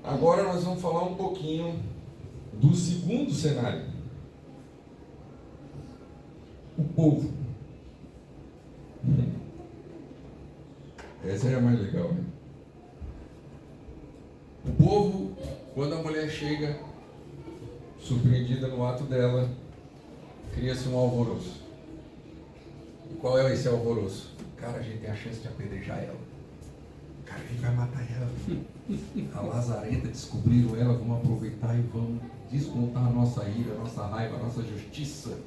Agora nós vamos falar um pouquinho do segundo cenário. O povo. Essa é a mais legal, né? O povo, quando a mulher chega, surpreendida no ato dela, cria-se um alvoroço. E qual é esse alvoroço? Cara, a gente tem a chance de apedrejar ela. Cara, a gente vai matar ela. A lazarenta, descobriram ela, vamos aproveitar e vamos descontar a nossa ira, a nossa raiva, a nossa justiça,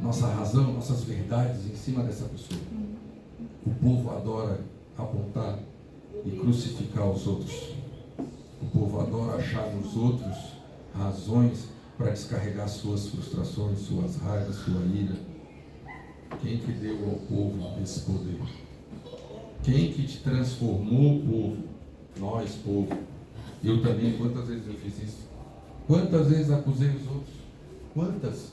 nossa razão, nossas verdades em cima dessa pessoa. O povo adora apontar e crucificar os outros. O povo adora achar nos outros razões para descarregar suas frustrações, suas raivas, sua ira. Quem que deu ao povo esse poder? Quem que te transformou, povo? Nós, povo. Eu também, quantas vezes eu fiz isso? Quantas vezes acusei os outros? Quantas?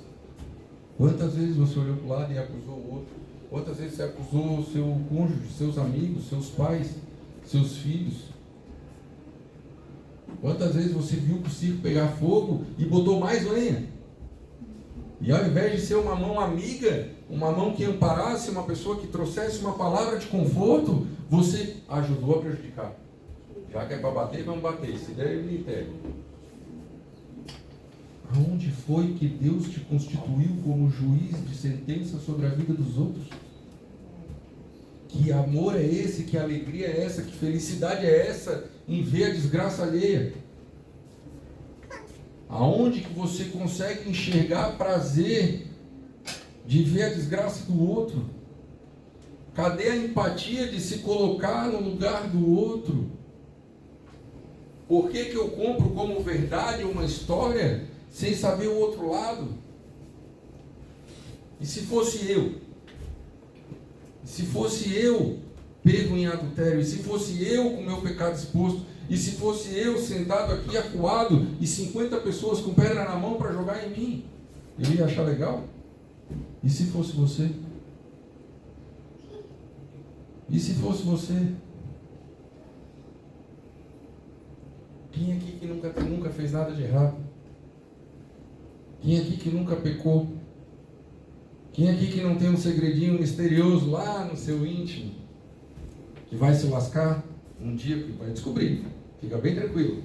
Quantas vezes você olhou para o lado e acusou o outro? Quantas vezes você acusou o seu cônjuge, seus amigos, seus pais, seus filhos? Quantas vezes você viu o circo pegar fogo e botou mais lenha? E ao invés de ser uma mão amiga, uma mão que amparasse, uma pessoa que trouxesse uma palavra de conforto, você ajudou a prejudicar. Já que é para bater, vamos bater. Se der, eu me entrego. Aonde foi que Deus te constituiu como juiz de sentença sobre a vida dos outros? Que amor é esse? Que alegria é essa? Que felicidade é essa em ver a desgraça alheia? Aonde que você consegue enxergar prazer de ver a desgraça do outro? Cadê a empatia de se colocar no lugar do outro? Por que que eu compro como verdade uma história sem saber o outro lado? E se fosse eu? E se fosse eu pego em adultério? E se fosse eu com meu pecado exposto? E se fosse eu sentado aqui acuado e 50 pessoas com pedra na mão para jogar em mim? Eu ia achar legal? E se fosse você? E se fosse você? Quem aqui que nunca fez nada de errado? Quem aqui que nunca pecou? Quem aqui que não tem um segredinho misterioso lá no seu íntimo? Que vai se lascar um dia, que vai descobrir. Fica bem tranquilo.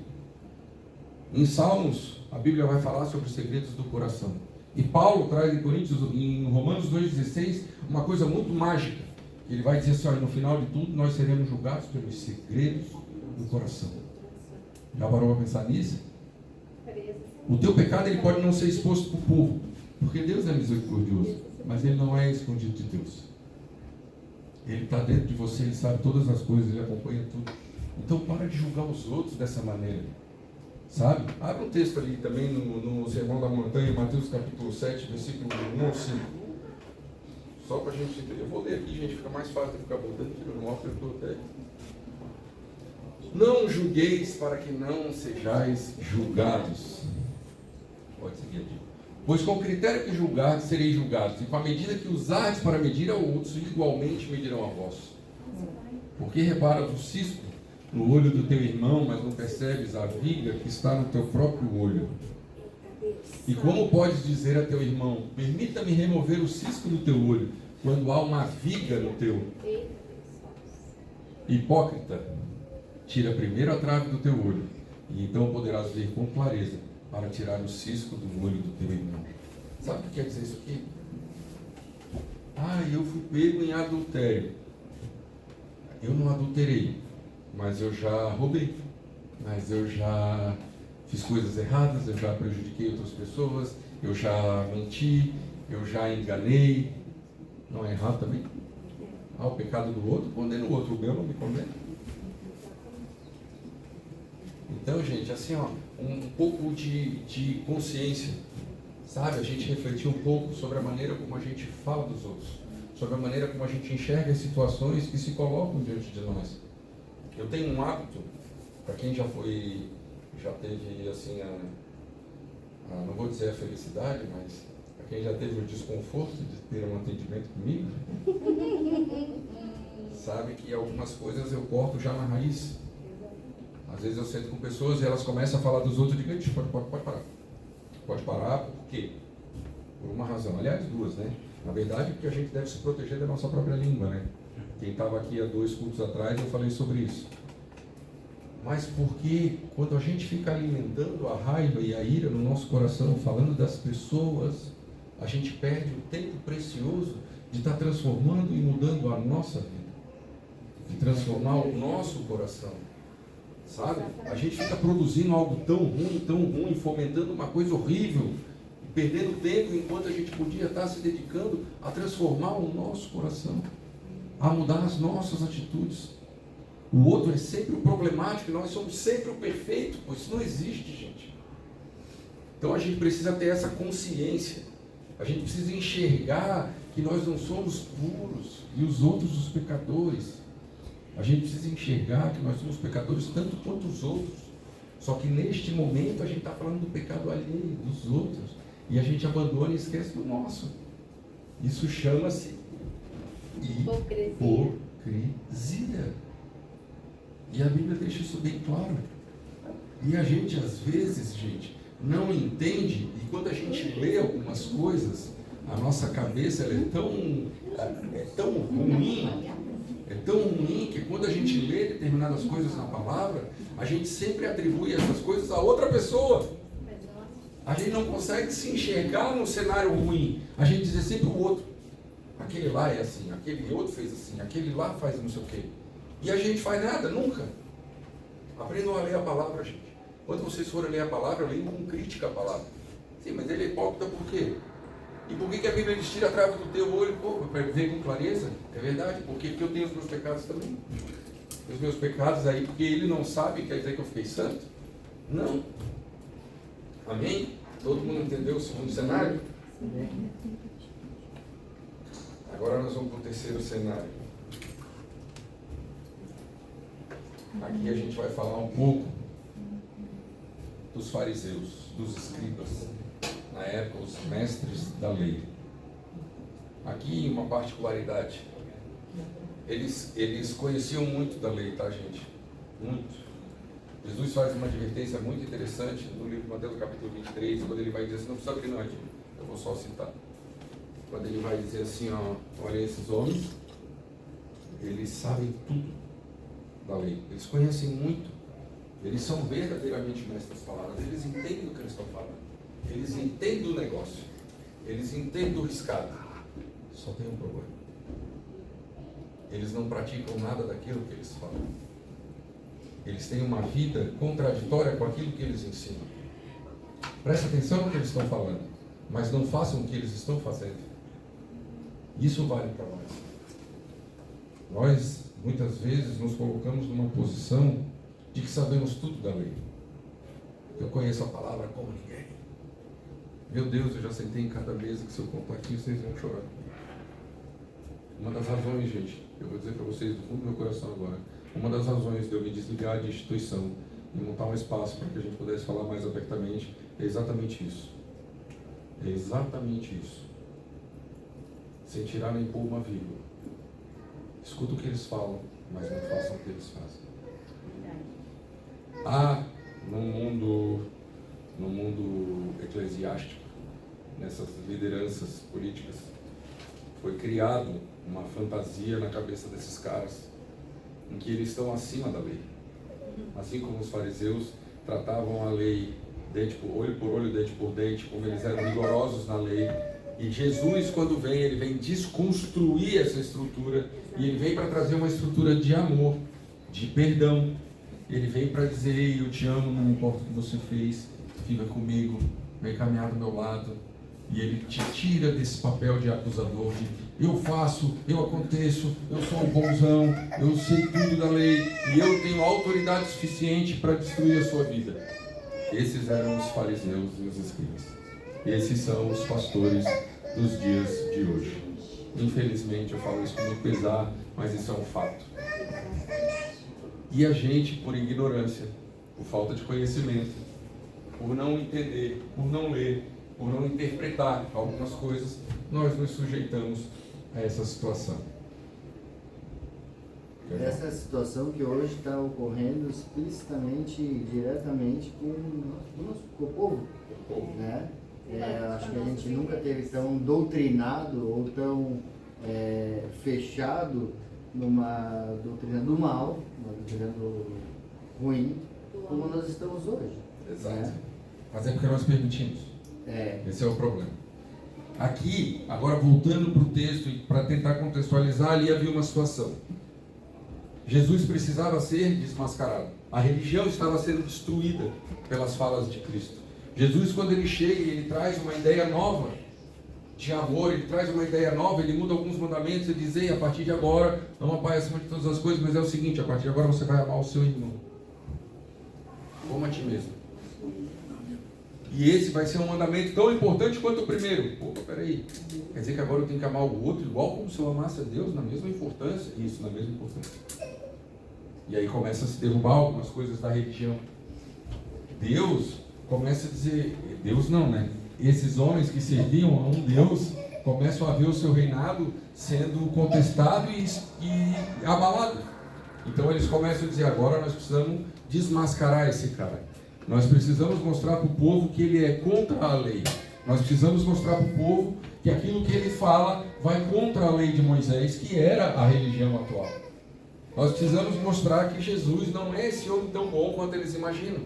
Em Salmos, a Bíblia vai falar sobre os segredos do coração. E Paulo traz em Coríntios, em Romanos 2,16, uma coisa muito mágica. Ele vai dizer assim, olha, no final de tudo, nós seremos julgados pelos segredos do coração. Já parou para pensar nisso? O teu pecado ele pode não ser exposto para o povo, porque Deus é misericordioso, mas ele não é escondido de Deus. Ele está dentro de você, ele sabe todas as coisas, ele acompanha tudo. Então para de julgar os outros dessa maneira. Sabe? Abre um texto ali também no Sermão da Montanha, Mateus capítulo 7, versículo 1 ao 5. Só para a gente entender. Eu vou ler aqui, gente, fica mais fácil de ficar botando aqui no mostra eu até. Não julgueis para que não sejais julgados. Pode seguir aqui. Pois com o critério que julgardes, sereis julgados, e com a medida que usardes para medir a outros, igualmente medirão a vós. Porque reparas o cisco no olho do teu irmão, mas não percebes a viga que está no teu próprio olho. E como podes dizer a teu irmão, permita-me remover o cisco do teu olho, quando há uma viga no teu? Hipócrita, tira primeiro a trave do teu olho, e então poderás ver com clareza para tirar o cisco do olho do teu irmão. Sabe o que quer dizer isso aqui? Eu fui pego em adultério. Eu não adulterei, mas eu já roubei, mas eu já fiz coisas erradas, eu já prejudiquei outras pessoas, eu já menti, eu já enganei. Não é errado também? O pecado do outro condena o outro, o meu não me condena. Então, gente, assim, um pouco de consciência, sabe? A gente refletir um pouco sobre a maneira como a gente fala dos outros, sobre a maneira como a gente enxerga as situações que se colocam diante de nós. Eu tenho um hábito, para quem já teve, assim, não vou dizer a felicidade, mas para quem já teve o desconforto de ter um atendimento comigo, sabe que algumas coisas eu corto já na raiz. Às vezes eu sento com pessoas e elas começam a falar dos outros e digo, pode parar. Pode parar por quê? Por uma razão. Aliás, duas, né? Na verdade, porque a gente deve se proteger da nossa própria língua, né? Quem estava aqui há 2 cultos atrás, eu falei sobre isso. Mas porque quando a gente fica alimentando a raiva e a ira no nosso coração, falando das pessoas, a gente perde o tempo precioso de estar transformando e mudando a nossa vida, de transformar o nosso coração. Sabe? A gente fica produzindo algo tão ruim, fomentando uma coisa horrível, perdendo tempo enquanto a gente podia estar se dedicando a transformar o nosso coração, a mudar as nossas atitudes. O outro é sempre o problemático, nós somos sempre o perfeito, pois isso não existe, gente. Então a gente precisa ter essa consciência, a gente precisa enxergar que nós não somos puros e os outros os pecadores. A gente precisa enxergar que nós somos pecadores tanto quanto os outros. Só que neste momento a gente está falando do pecado alheio, dos outros. E a gente abandona e esquece do nosso. Isso chama-se hipocrisia. E a Bíblia deixa isso bem claro. E a gente, às vezes, gente, não entende. E quando a gente lê algumas coisas, a nossa cabeça ela é tão ruim. É tão ruim que quando a gente lê determinadas coisas na palavra, a gente sempre atribui essas coisas a outra pessoa. A gente não consegue se enxergar num cenário ruim. A gente diz sempre o outro. Aquele lá é assim, aquele outro fez assim, aquele lá faz não sei o quê. E a gente faz nada, nunca. Aprendam a ler a palavra, gente. Quando vocês forem ler a palavra, leiam com crítica a palavra. Sim, mas ele é hipócrita por quê? E por que a Bíblia diz tira a trave do teu olho? Para ver com clareza? É verdade, porque eu tenho os meus pecados também. Os meus pecados aí, porque ele não sabe, quer dizer que eu fiquei santo? Não. Amém? Todo mundo entendeu o segundo cenário? Agora nós vamos para o terceiro cenário. Aqui a gente vai falar um pouco dos fariseus, dos escribas. Na época, os mestres da lei. Aqui, uma particularidade. Eles conheciam muito da lei, tá, gente? Muito. Jesus faz uma advertência muito interessante no livro de Mateus, capítulo 23, quando ele vai dizer assim, não precisa abrir não, eu vou só citar. Quando ele vai dizer assim, olha, esses homens, eles sabem tudo da lei. Eles conhecem muito. Eles são verdadeiramente mestres das palavras. Eles entendem do que eles estão falando. Eles entendem do negócio. Eles entendem do riscado. Só tem um problema. Eles não praticam nada daquilo que eles falam. Eles têm uma vida contraditória com aquilo que eles ensinam. Presta atenção no que eles estão falando, mas não façam o que eles estão fazendo. Isso vale para nós. Nós, muitas vezes, nos colocamos numa posição de que sabemos tudo da lei. Eu conheço a palavra como ninguém. Meu Deus, eu já sentei em cada mesa que se eu contar aqui, vocês vão chorar. Uma das razões, gente, eu vou dizer para vocês do fundo do meu coração agora, uma das razões de eu me desligar de instituição e montar um espaço para que a gente pudesse falar mais abertamente é exatamente isso. É exatamente isso. Sem tirar nem pôr uma vírgula. Escuta o que eles falam, mas não façam o que eles fazem. Há no mundo eclesiástico, nessas lideranças políticas, foi criado uma fantasia na cabeça desses caras em que eles estão acima da lei. Assim como os fariseus tratavam a lei dente por olho, dente por dente, como eles eram rigorosos na lei. E Jesus, quando vem, ele vem desconstruir essa estrutura, e ele vem para trazer uma estrutura de amor, de perdão. Ele vem para dizer: ei, eu te amo, não importa o que você fez, fica comigo, vem caminhar do meu lado. E ele te tira desse papel de acusador, de eu faço, eu aconteço, eu sou um bonzão, eu sei tudo da lei, e eu tenho autoridade suficiente para destruir a sua vida. Esses eram os fariseus e os escribas. Esses são os pastores dos dias de hoje. Infelizmente, eu falo isso com muito pesar, mas isso é um fato. E a gente, por ignorância, por falta de conhecimento, por não entender, por não ler, por não interpretar algumas coisas, nós nos sujeitamos a essa situação. Essa situação que hoje está ocorrendo explicitamente e diretamente com o povo, né? Acho que a gente nunca teve tão doutrinado ou tão fechado numa doutrina do mal, uma doutrina do ruim, como nós estamos hoje. Exato. Né? Mas é porque nós permitimos. É. Esse é o problema. Aqui, agora voltando para o texto e para tentar contextualizar, ali havia uma situação. Jesus precisava ser desmascarado. A religião estava sendo destruída pelas falas de Cristo. Jesus, quando ele chega e ele traz uma ideia nova de amor, ele traz uma ideia nova, ele muda alguns mandamentos e diz: ei, a partir de agora, não apai acima de todas as coisas, mas é o seguinte, a partir de agora você vai amar o seu irmão como a ti mesmo. E esse vai ser um mandamento tão importante quanto o primeiro. Opa, peraí, quer dizer que agora eu tenho que amar o outro igual como se eu amasse a Deus, na mesma importância? Isso, na mesma importância. E aí começa a se derrubar algumas coisas da religião. Deus começa a dizer, Deus não, né? Esses homens que serviam a um Deus começam a ver o seu reinado sendo contestado e abalado. Então eles começam a dizer: agora nós precisamos desmascarar esse cara. Nós precisamos mostrar para o povo que ele é contra a lei. Nós precisamos mostrar para o povo que aquilo que ele fala vai contra a lei de Moisés, que era a religião atual. Nós precisamos mostrar que Jesus não é esse homem tão bom quanto eles imaginam.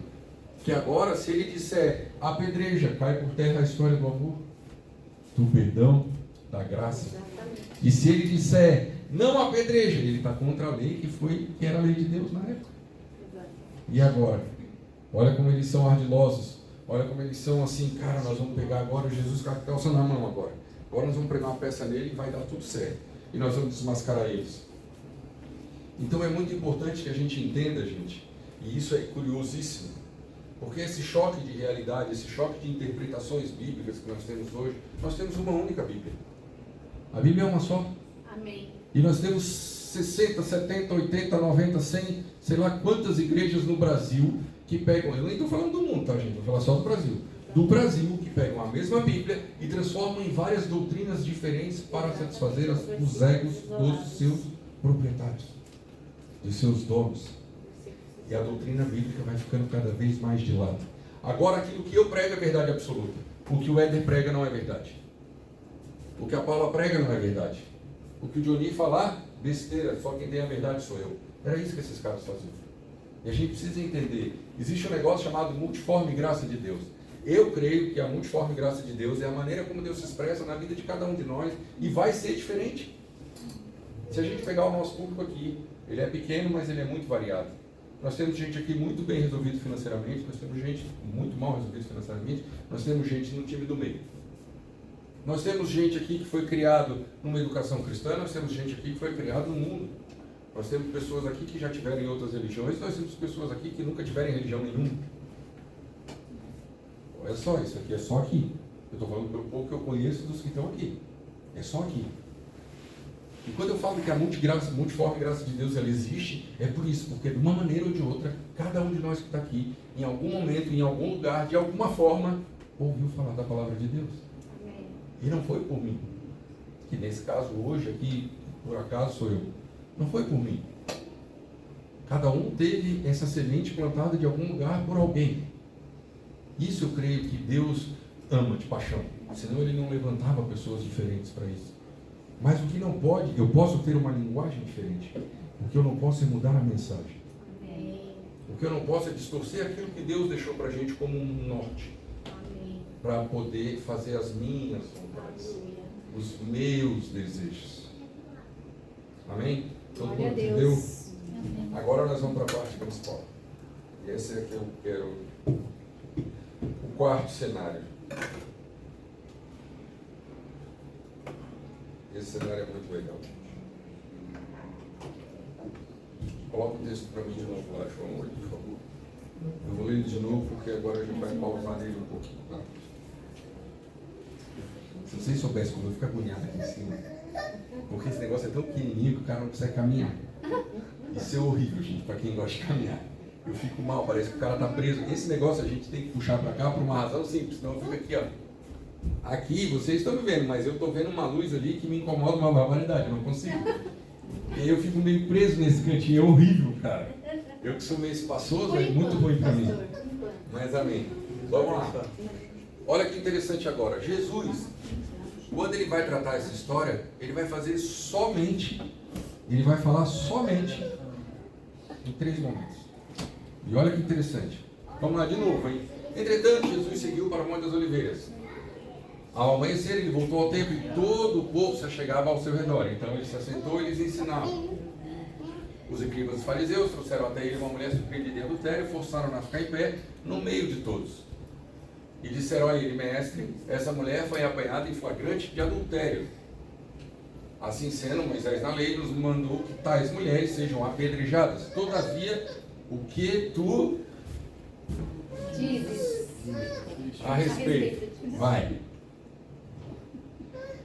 Que agora, se ele disser apedreja, cai por terra a história do amor, do perdão, da graça. E se ele disser não apedreja, ele está contra a lei que era a lei de Deus na época. E agora? Olha como eles são ardilosos. Olha como eles são assim: cara, nós vamos pegar agora Jesus com a calça na mão agora. Agora nós vamos pregar uma peça nele e vai dar tudo certo. E nós vamos desmascarar eles. Então é muito importante que a gente entenda, gente, e isso é curiosíssimo, porque esse choque de realidade, esse choque de interpretações bíblicas que nós temos hoje, nós temos uma única Bíblia. A Bíblia é uma só. Amém. E nós temos 60, 70, 80, 90, 100, sei lá quantas igrejas no Brasil que pegam, eu nem estou falando do mundo, tá, gente? Vou falar só do Brasil. Do Brasil, que pegam a mesma Bíblia e transformam em várias doutrinas diferentes para satisfazer os egos dos seus proprietários, dos seus donos. E a doutrina bíblica vai ficando cada vez mais de lado. Agora, aquilo que eu prego é verdade absoluta. O que o Éder prega não é verdade. O que a Paula prega não é verdade. O que o Johnny falar, besteira, só quem tem a verdade sou eu. Era isso que esses caras faziam. E a gente precisa entender, existe um negócio chamado multiforme graça de Deus. Eu creio que a multiforme graça de Deus é a maneira como Deus se expressa na vida de cada um de nós e vai ser diferente. Se a gente pegar o nosso público aqui, ele é pequeno, mas ele é muito variado. Nós temos gente aqui muito bem resolvido financeiramente, nós temos gente muito mal resolvida financeiramente, nós temos gente no time do meio. Nós temos gente aqui que foi criado numa educação cristã, nós temos gente aqui que foi criado no mundo. Nós temos pessoas aqui que já tiveram em outras religiões, nós temos pessoas aqui que nunca tiveram em religião nenhuma. Olha só, isso aqui é só aqui. Eu estou falando pelo pouco que eu conheço dos que estão aqui. É só aqui. E quando eu falo que a multiforme graça de Deus ela existe, é por isso, porque de uma maneira ou de outra, cada um de nós que está aqui, em algum momento, em algum lugar, de alguma forma, ouviu falar da palavra de Deus. Amém. E não foi por mim. Que nesse caso, hoje, aqui, por acaso sou eu. Não foi por mim. Cada um teve essa semente plantada de algum lugar por alguém. Isso eu creio que Deus ama de paixão. Senão ele não levantava pessoas diferentes para isso. Mas o que não pode, eu posso ter uma linguagem diferente. O que eu não posso é mudar a mensagem. O que eu não posso é distorcer aquilo que Deus deixou para a gente como um norte. Para poder fazer as minhas vontades. Os meus desejos. Amém? Todo mundo entendeu? Agora nós vamos para a parte principal. E esse é que eu quero. O quarto cenário. Esse cenário é muito legal. Coloca o texto para mim de novo lá, João 8, por favor. Eu vou ler ele de novo porque agora a gente vai pausar nele um pouquinho. Tá? Se vocês soubessem como eu fico agoniado aqui em cima, porque esse negócio é tão pequenininho que o cara não consegue caminhar. Isso é horrível, gente, para quem gosta de caminhar. Eu fico mal, parece que o cara está preso. Esse negócio a gente tem que puxar para cá por uma razão simples, senão eu fico aqui, ó. Aqui vocês estão me vendo, mas eu estou vendo uma luz ali que me incomoda uma barbaridade, eu não consigo. E aí eu fico meio preso nesse cantinho, é horrível, cara. Eu que sou meio espaçoso, é muito ruim para mim. Mas amém. Vamos lá. Olha que interessante agora. Jesus, quando ele vai tratar essa história, ele vai fazer somente, ele vai falar somente em 3 momentos. E olha que interessante. Vamos lá de novo, hein? Entretanto, Jesus seguiu para o Monte das Oliveiras. Ao amanhecer, ele voltou ao templo e todo o povo se achegava ao seu redor. Então ele se assentou e lhes ensinava. Os escribas e fariseus trouxeram até ele uma mulher surpreendida em adultério e forçaram-na a ficar em pé no meio de todos. E disseram a ele: mestre, essa mulher foi apanhada em flagrante de adultério. Assim sendo, Moisés na lei nos mandou que tais mulheres sejam apedrejadas. Todavia, o que tu dizes a respeito? Vai.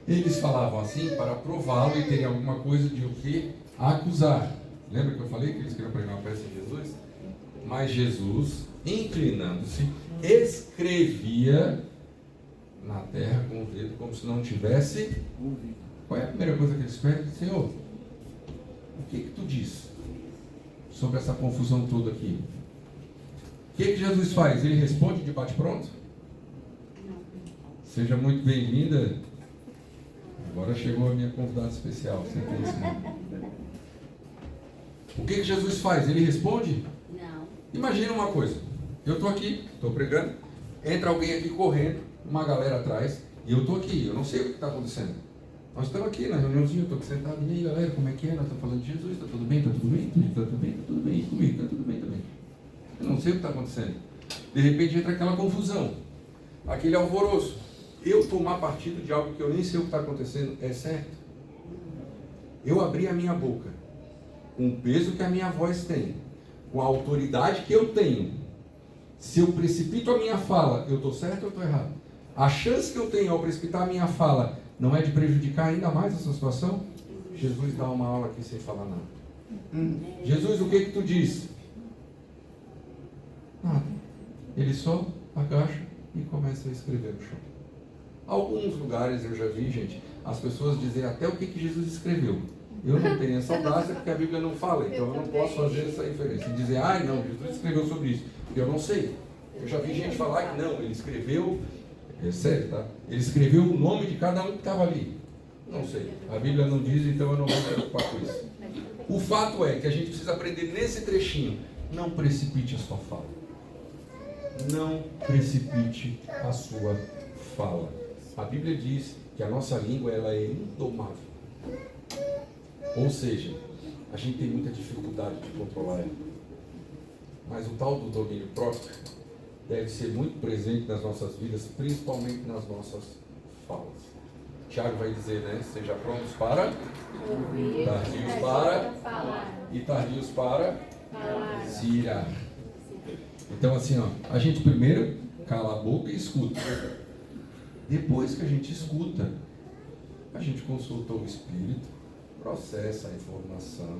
Eles falavam assim para prová-lo e terem alguma coisa de o que acusar. Lembra que eu falei que eles queriam pregar uma peça de Jesus? Mas Jesus, inclinando-se, escrevia na terra com o dedo, como se não tivesse ouvido. Qual é a primeira coisa que eles pedem? Senhor, o que tu diz sobre essa confusão toda aqui? O que Jesus faz? Ele responde de bate-pronto? Seja muito bem-vinda. Agora chegou a minha convidada especial. Você tem esse nome. O que Jesus faz? Ele responde? não. Imagina uma coisa. Eu estou aqui, estou pregando. Entra alguém aqui correndo, uma galera atrás, e eu estou aqui. Eu não sei o que está acontecendo. Nós estamos aqui na reuniãozinha, eu estou aqui sentado. E aí, galera, como é que é? Nós estamos falando de Jesus. Está tudo bem? Está tudo bem? Está tudo bem? Está tudo bem? E comigo? Está tudo bem também. Eu não sei o que está acontecendo. De repente entra aquela confusão, aquele alvoroço. Eu tomar partido de algo que eu nem sei o que está acontecendo é certo? Eu abri a minha boca, com o peso que a minha voz tem, com a autoridade que eu tenho. Se eu precipito a minha fala, eu estou certo ou estou errado? A chance que eu tenho ao precipitar a minha fala não é de prejudicar ainda mais essa situação? Jesus dá uma aula aqui sem falar nada. Jesus, o que tu diz? Nada. Ele só agacha e começa a escrever no chão. Alguns lugares eu já vi, gente, as pessoas dizem até o que Jesus escreveu. Eu não tenho essa audácia porque a Bíblia não fala, então eu não posso fazer essa referência. E dizer, não, Jesus escreveu sobre isso. Eu não sei. Eu já vi gente falar que não, ele escreveu, é sério, tá? Ele escreveu o nome de cada um que estava ali. Não sei. A Bíblia não diz, então eu não vou me preocupar com isso. O fato é que a gente precisa aprender nesse trechinho. Não precipite a sua fala. Não precipite a sua fala. A Bíblia diz que a nossa língua ela é indomável. Ou seja, a gente tem muita dificuldade de controlar ela. Mas o tal do domínio próprio deve ser muito presente nas nossas vidas, principalmente nas nossas falas. Tiago vai dizer, né? Seja prontos para ouvir, tardios para falar e tardios para falar. Se irar. Então assim, a gente primeiro cala a boca e escuta. Depois que a gente escuta, a gente consulta o Espírito, processa a informação,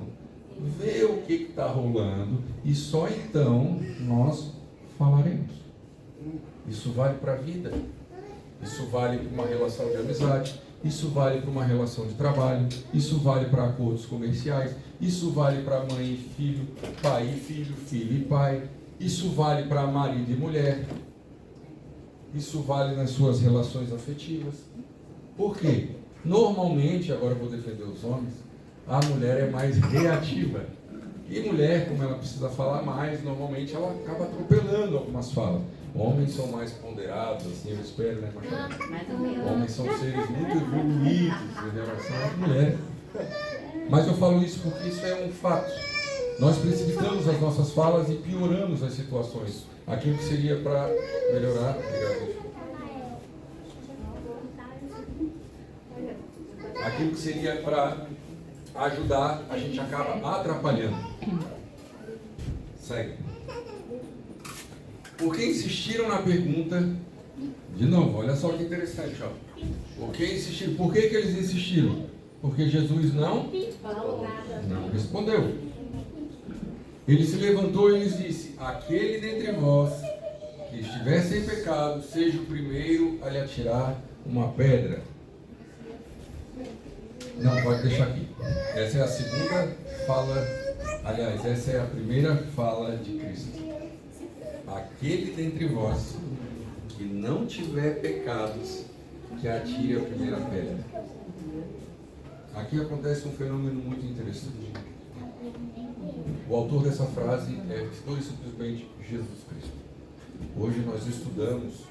vê o que está rolando e só então nós falaremos. Isso vale para a vida, isso vale para uma relação de amizade, isso vale para uma relação de trabalho, isso vale para acordos comerciais, isso vale para mãe e filho, pai e filho, filho e pai, isso vale para marido e mulher. Isso vale nas suas relações afetivas. Por quê? Normalmente, agora eu vou defender os homens, A mulher é mais reativa. E mulher, como ela precisa falar mais, normalmente ela acaba atropelando algumas falas. Homens são mais ponderados, assim eu espero, né, Machado? Mais ou menos. Homens são seres muito evoluídos em relação às mulheres. Mas eu falo isso porque isso é um fato. Nós precipitamos as nossas falas e pioramos as situações. Aquilo que seria para melhorar. Obrigado. Aquilo que seria para ajudar, a gente acaba atrapalhando. Segue. Porque insistiram na pergunta, de novo, olha só que interessante, ó. Por que insistiram? Por que eles insistiram? Porque Jesus não respondeu. Ele se levantou e lhes disse: aquele dentre vós que estiver sem pecado, seja o primeiro a lhe atirar uma pedra. Não, pode deixar aqui. Essa é a segunda fala, aliás, essa é a primeira fala de Cristo. Aquele dentre vós que não tiver pecados, que atire a primeira pedra. Aqui acontece um fenômeno muito interessante. O autor dessa frase foi simplesmente Jesus Cristo. Hoje nós estudamos,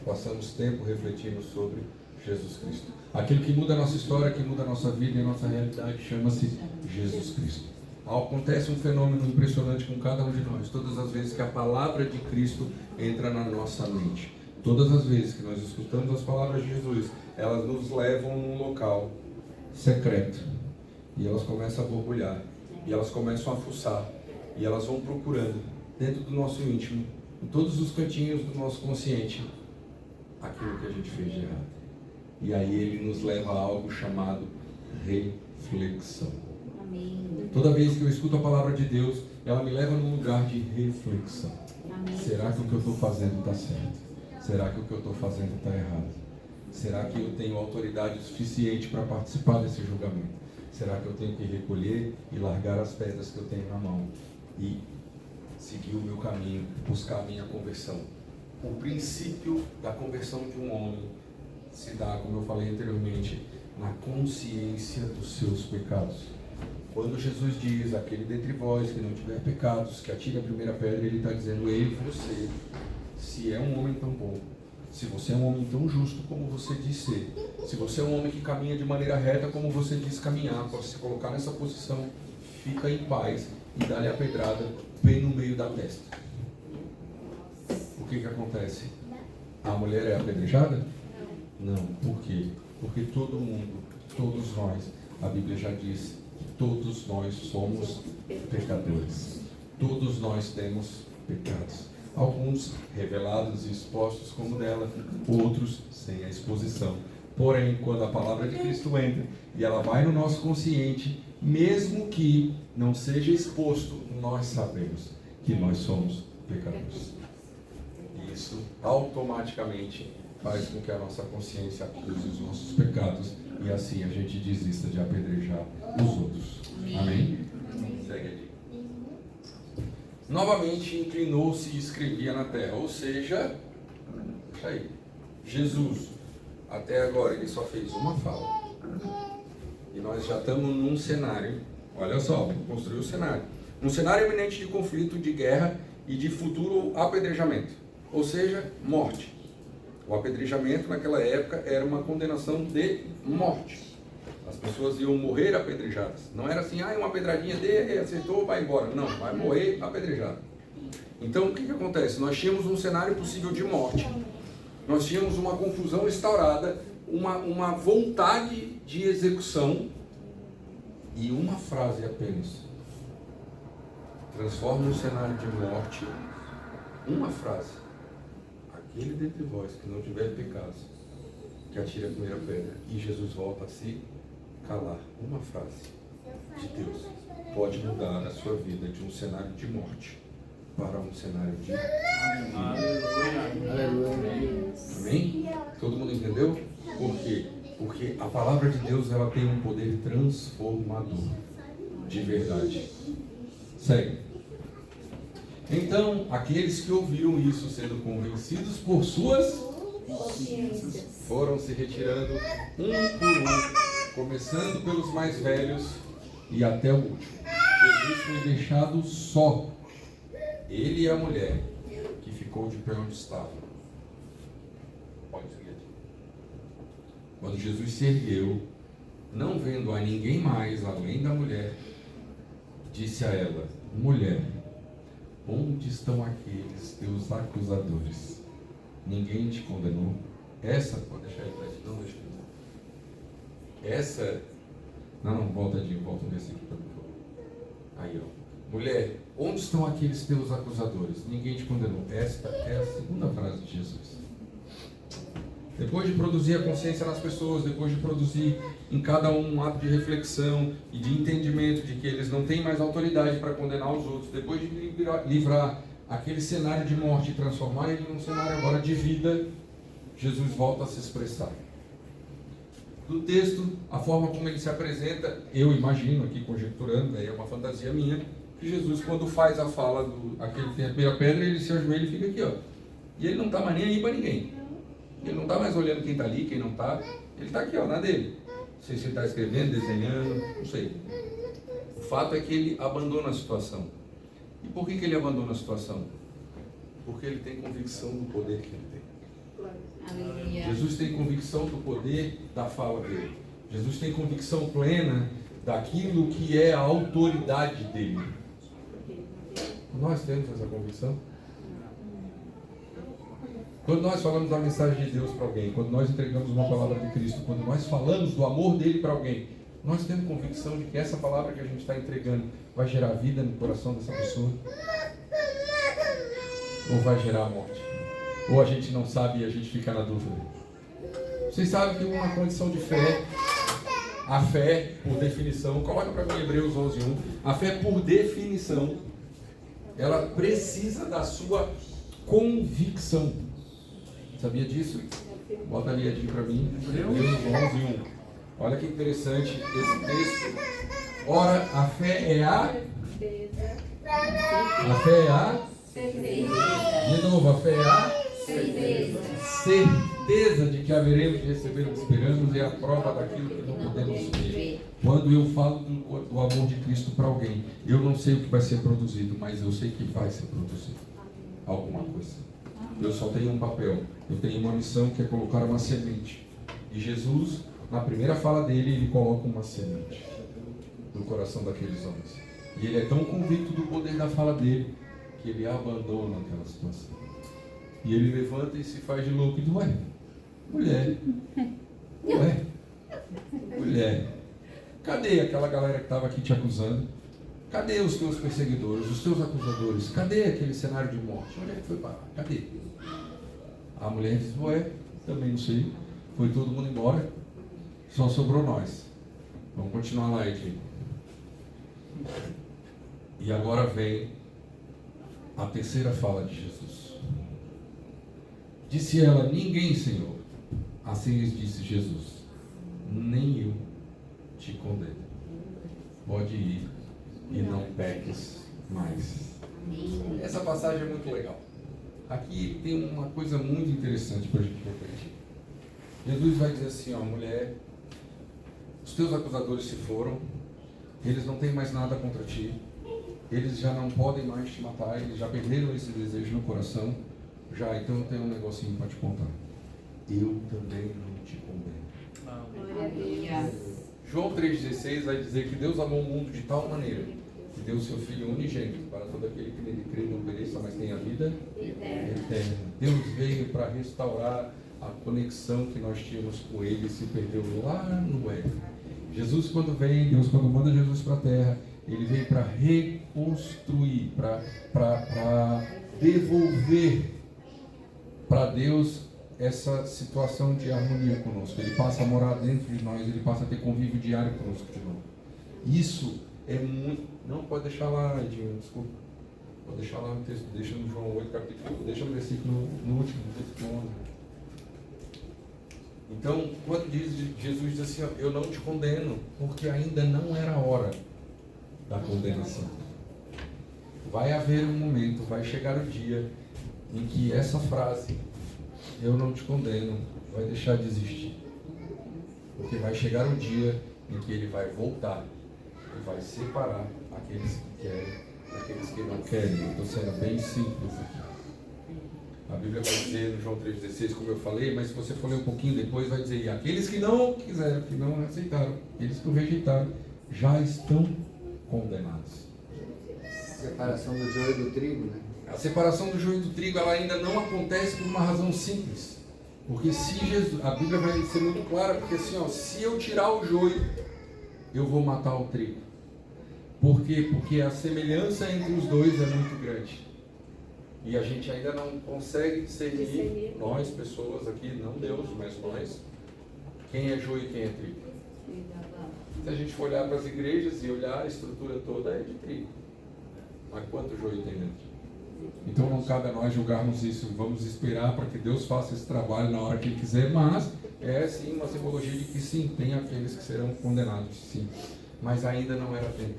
passamos tempo refletindo sobre Jesus Cristo. Aquilo que muda a nossa história, que muda a nossa vida e a nossa realidade, chama-se Jesus Cristo. Acontece um fenômeno impressionante com cada um de nós, todas as vezes que a palavra de Cristo entra na nossa mente. Todas as vezes que nós escutamos as palavras de Jesus, elas nos levam num local secreto. E elas começam a borbulhar. E elas começam a fuçar. E elas vão procurando, dentro do nosso íntimo, em todos os cantinhos do nosso consciente, aquilo que a gente fez de errado. E aí ele nos leva a algo chamado reflexão. Amém. Toda vez que eu escuto a palavra de Deus, ela me leva num lugar de reflexão. Amém. Será que o que eu estou fazendo está certo? Será que o que eu estou fazendo está errado? Será que eu tenho autoridade suficiente para participar desse julgamento? Será que eu tenho que recolher e largar as pedras que eu tenho na mão e seguir o meu caminho, buscar a minha conversão? O princípio da conversão de um homem se dá, como eu falei anteriormente, na consciência dos seus pecados. Quando Jesus diz, aquele dentre vós que não tiver pecados, que atire a primeira pedra, ele está dizendo, ei, você, se é um homem tão bom, se você é um homem tão justo como você diz ser, se você é um homem que caminha de maneira reta como você diz caminhar, para se colocar nessa posição, fica em paz e dá-lhe a pedrada bem no meio da testa. O que acontece? A mulher é apedrejada? Não. Por quê? Porque todo mundo, todos nós, a Bíblia já diz, todos nós somos pecadores. Todos nós temos pecados. Alguns revelados e expostos como dela, outros sem a exposição. Porém, quando a palavra de Cristo entra e ela vai no nosso consciente, mesmo que não seja exposto, nós sabemos que nós somos pecadores. E isso automaticamente faz com que a nossa consciência acuse os nossos pecados e assim a gente desista de apedrejar os outros. Amém? Segue ali. Novamente inclinou-se e escrevia na terra. Ou seja, deixa aí, Jesus, até agora ele só fez uma fala. E nós já estamos num cenário, olha só, vamos construir o cenário. Um cenário iminente de conflito, de guerra e de futuro apedrejamento. Ou seja, morte. O apedrejamento naquela época era uma condenação de morte. As pessoas iam morrer apedrejadas. Não era assim, uma pedradinha dele, acertou, vai embora. Não, vai morrer apedrejado. Então o que acontece? Nós tínhamos um cenário possível de morte. Nós tínhamos uma confusão instaurada, uma vontade de execução e uma frase apenas. Transforma um cenário de morte, uma frase. Aquele dentre vós que não tiver pecados, que atire a primeira pedra. E Jesus volta a se calar. Uma frase de Deus pode mudar a sua vida de um cenário de morte para um cenário de Aleluia. Amém? Todo mundo entendeu? Por quê? Porque a palavra de Deus ela tem um poder transformador de verdade. Segue. Então, aqueles que ouviram isso, sendo convencidos por suas Consciências. foram se retirando um por um, começando pelos mais velhos e até o último. Jesus foi deixado só, ele e a mulher, que ficou de pé onde estava. Pode seguir aqui. Quando Jesus se ergueu, não vendo a ninguém mais além da mulher, disse a ela: mulher, onde estão aqueles teus acusadores? Ninguém te condenou? Essa, pode deixar aí, não deixa eu. Essa, não, volta um versículo para mim, por favor. Aí, ó. Mulher, onde estão aqueles teus acusadores? Ninguém te condenou. Esta é a segunda frase de Jesus. Depois de produzir a consciência nas pessoas, depois de produzir em cada um ato de reflexão e de entendimento de que eles não têm mais autoridade para condenar os outros, depois de livrar aquele cenário de morte e transformar ele num cenário agora de vida, Jesus volta a se expressar. Do texto, a forma como ele se apresenta, eu imagino aqui, conjecturando, é uma fantasia minha, que Jesus, quando faz a fala aquele tem a primeira pedra, ele se ajoelha e fica aqui, ó. E ele não está mais nem aí para ninguém. Ele não está mais olhando quem está ali, quem não está. Ele está aqui, ó, na dele. Não sei se ele está escrevendo, desenhando, não sei. O fato é que ele abandona a situação. E por que ele abandona a situação? Porque ele tem convicção do poder que ele tem. Aleluia. Jesus tem convicção do poder da fala dele. Jesus tem convicção plena daquilo que é a autoridade dele. Nós temos essa convicção? Quando nós falamos da mensagem de Deus para alguém, quando nós entregamos uma palavra de Cristo, quando nós falamos do amor dele para alguém, nós temos convicção de que essa palavra que a gente está entregando vai gerar vida no coração dessa pessoa? Ou vai gerar morte? Ou a gente não sabe e a gente fica na dúvida? Vocês sabem que uma condição de fé, a fé, por definição, coloca para mim Hebreus 11:1, a fé, por definição, ela precisa da sua convicção. Sabia disso? Bota ali para mim, Hebreus 11:1. Olha que interessante esse texto. Ora, a fé é a... A fé é a... De novo, a fé é a... Certeza de que haveremos de receber o que esperamos e a prova daquilo que não podemos ver. Quando eu falo do amor de Cristo para alguém, eu não sei o que vai ser produzido, mas eu sei que vai ser produzido alguma coisa. Eu só tenho um papel, eu tenho uma missão que é colocar uma semente. E Jesus, na primeira fala dele, ele coloca uma semente no coração daqueles homens. E ele é tão convicto do poder da fala dele que ele abandona aquela situação. E ele levanta e se faz de louco e diz: ué, mulher, cadê aquela galera que estava aqui te acusando? Cadê os teus perseguidores, os teus acusadores? Cadê aquele cenário de morte? Onde é que foi parar? Cadê? A mulher diz: ué, também não sei. Foi todo mundo embora, só sobrou nós. Vamos continuar lá, Edinho. E agora vem a terceira fala de Jesus. Disse ela: ninguém, Senhor. Assim lhes disse Jesus: nem eu te condeno. Pode ir e não peques mais. Essa passagem é muito legal. Aqui tem uma coisa muito interessante para a gente refletir. Jesus vai dizer assim: ó, mulher, os teus acusadores se foram, eles não têm mais nada contra ti, eles já não podem mais te matar, eles já perderam esse desejo no coração. Já, então eu tenho um negocinho para te contar. Eu também não te condeno. Glória a Deus. João 3,16 vai dizer que Deus amou o mundo de tal maneira que deu o seu Filho unigênito para todo aquele que nele crê não pereça, mas tenha vida eterna. Deus veio para restaurar a conexão que nós tínhamos com Ele, se perdeu lá no Éden. Jesus, quando vem, Deus quando manda Jesus para a terra, Ele veio para reconstruir, para devolver para Deus essa situação de harmonia conosco. Ele passa a morar dentro de nós, ele passa a ter convívio diário conosco de novo. Isso é muito... Não, pode deixar lá, Edinho, desculpa. Pode deixar lá no texto, deixa no João 8, capítulo, deixa no versículo, no último, versículo 11. Então, quando Jesus diz assim, ó, eu não te condeno, porque ainda não era a hora da condenação. Vai haver um momento, vai chegar o dia em que essa frase, eu não te condeno, vai deixar de existir. Porque vai chegar um dia em que ele vai voltar e vai separar aqueles que querem daqueles que não querem. Eu estou sendo bem simples aqui. A Bíblia vai dizer no João 3,16, como eu falei, mas se você for ler um pouquinho depois, vai dizer: e aqueles que não quiseram, que não aceitaram, aqueles que o rejeitaram, já estão condenados. Separação do joio e do trigo, né? A separação do joio e do trigo, ela ainda não acontece por uma razão simples. Porque se Jesus, a Bíblia vai ser muito clara, porque assim, ó, se eu tirar o joio, eu vou matar o trigo. Por quê? Porque a semelhança entre os dois é muito grande. E a gente ainda não consegue discernir, nós, pessoas aqui, não Deus, mas nós, quem é joio e quem é trigo. Se a gente for olhar para as igrejas e olhar a estrutura toda, é de trigo. Mas quanto joio tem dentro? Então não cabe a nós julgarmos isso. Vamos esperar para que Deus faça esse trabalho na hora que Ele quiser, mas é sim uma simbologia de que sim, tem aqueles que serão condenados, sim. Mas ainda não era tempo.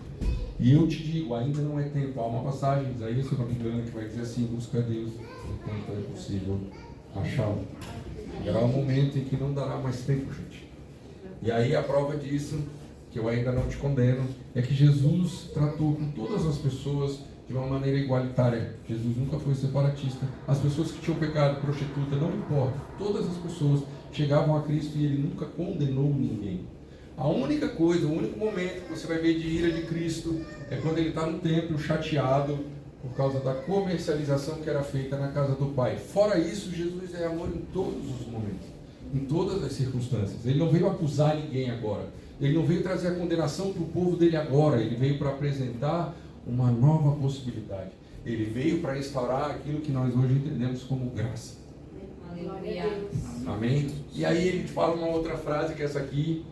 E eu te digo, ainda não é tempo. Há uma passagem, Isaías, se eu não me engano, que vai dizer assim: busca a Deus enquanto é possível achá-lo. Chegará um momento em que não dará mais tempo, gente. E aí a prova disso, que eu ainda não te condeno, é que Jesus tratou com todas as pessoas de uma maneira igualitária. Jesus nunca foi separatista. As pessoas que tinham pecado, prostituta, não importa. Todas as pessoas chegavam a Cristo e Ele nunca condenou ninguém. A única coisa, o único momento que você vai ver de ira de Cristo é quando Ele está no templo chateado por causa da comercialização que era feita na casa do Pai. Fora isso, Jesus é amor em todos os momentos, em todas as circunstâncias. Ele não veio acusar ninguém agora. Ele não veio trazer a condenação para o povo dele agora. Ele veio para apresentar uma nova possibilidade. Ele veio para instaurar aquilo que nós hoje entendemos como graça. Aleluia. Amém? E aí ele fala uma outra frase, que é essa aqui.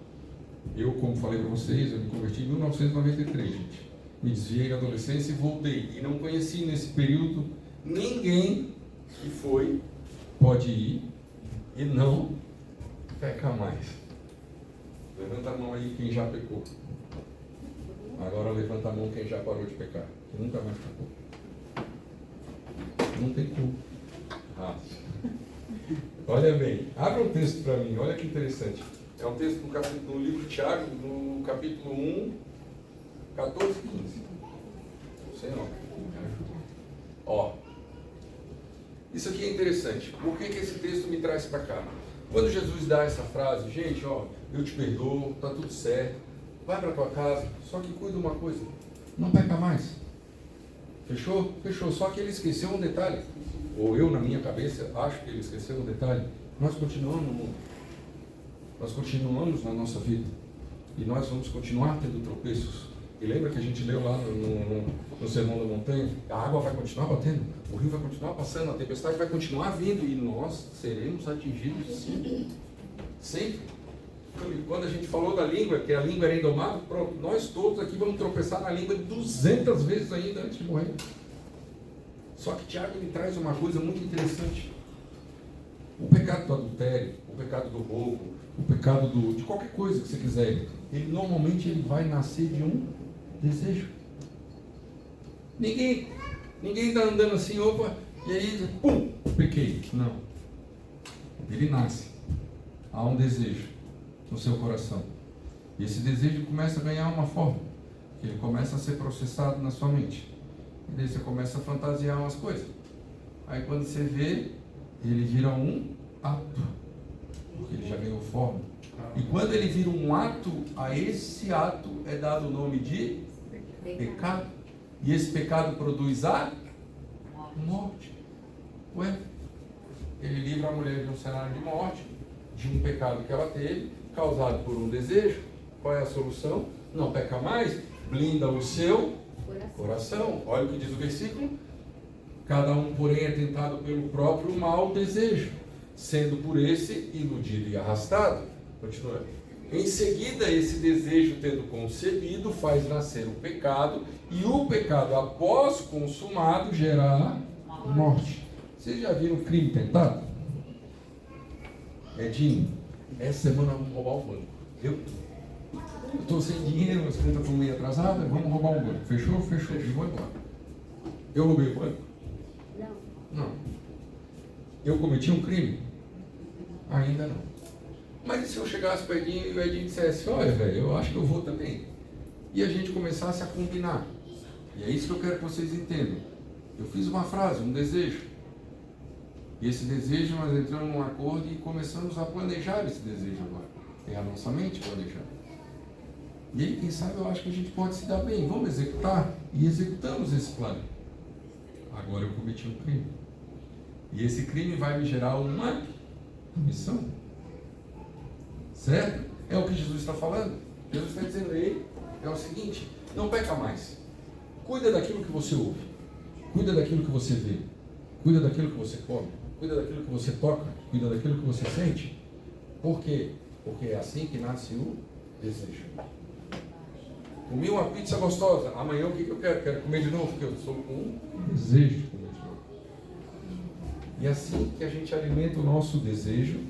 Eu, como falei para vocês, eu me converti em 1993, gente. Me desviei na adolescência e voltei. E não conheci nesse período ninguém que foi, pode ir e não peca mais. Levanta a mão aí quem já pecou. Agora levanta a mão quem já parou de pecar, que nunca mais pecou. Não tem como. Olha bem, abre um texto para mim, olha que interessante. É um texto no livro de Tiago, no capítulo 1, 14 e 15. Não sei não. Ó, isso aqui é interessante. Por que esse texto me traz para cá? Quando Jesus dá essa frase: gente, ó, eu te perdoo, tá tudo certo, vai para tua casa, só que cuida uma coisa, não peca mais. Fechou? Fechou. Só que ele esqueceu um detalhe, ou eu na minha cabeça acho que ele esqueceu um detalhe. Nós continuamos no mundo, nós continuamos na nossa vida, e nós vamos continuar tendo tropeços. E lembra que a gente leu lá no Sermão da Montanha? A água vai continuar batendo, o rio vai continuar passando, a tempestade vai continuar vindo, e nós seremos atingidos sim, sempre. Quando a gente falou da língua, que a língua era indomável, pronto, nós todos aqui vamos tropeçar na língua 200 vezes ainda antes de morrer. Só que Tiago me traz uma coisa muito interessante. O pecado do adultério, o pecado do roubo, o pecado de qualquer coisa que você quiser, ele normalmente vai nascer de um desejo. Ninguém está andando assim, opa, e aí, pum, pequei. Não. Ele nasce. Há um desejo no seu coração. E esse desejo começa a ganhar uma forma. Ele começa a ser processado na sua mente. E daí você começa a fantasiar umas coisas. Aí quando você vê, ele vira um ato. Porque ele já ganhou forma. E quando ele vira um ato, a esse ato é dado o nome de pecado. E esse pecado produz a morte. Ué, ele livra a mulher de um cenário de morte, de um pecado que ela teve, causado por um desejo. Qual é a solução? Não peca mais, blinda o seu coração. Olha o que diz o versículo. Cada um, porém, é tentado pelo próprio mau desejo, sendo por esse iludido e arrastado. Continua. Em seguida, esse desejo, tendo concebido, faz nascer o pecado, e o pecado, após consumado, gera a morte. Vocês já viram o crime tentado? Edinho, essa semana vamos roubar um banco. Eu estou sem dinheiro, as contas estão meio atrasadas, vamos roubar um banco. Fechou? Fechou. E vou embora. Eu roubei o banco? Não. Eu cometi um crime? Ainda não. Mas e se eu chegasse para o Edinho e o Edinho dissesse: olha, velho, eu acho que eu vou também. e a gente começasse a combinar. E é isso que eu quero que vocês entendam. Eu fiz uma frase, um desejo. E esse desejo nós entramos num acordo e começamos a planejar esse desejo agora. É a nossa mente planejar. E aí, quem sabe, eu acho que a gente pode se dar bem. Vamos executar? E executamos esse plano. Agora eu cometi um crime. E esse crime vai me gerar uma punição. Certo? É o que Jesus está falando. Jesus está dizendo, ei, é o seguinte, não peca mais. Cuida daquilo que você ouve. Cuida daquilo que você vê. Cuida daquilo que você come. Cuida daquilo que você toca. Cuida daquilo que você sente. Por quê? Porque é assim que nasce o desejo. Comi uma pizza gostosa. Amanhã o que eu quero? Quero comer de novo, porque eu sou com um desejo de comer de novo. E assim que a gente alimenta o nosso desejo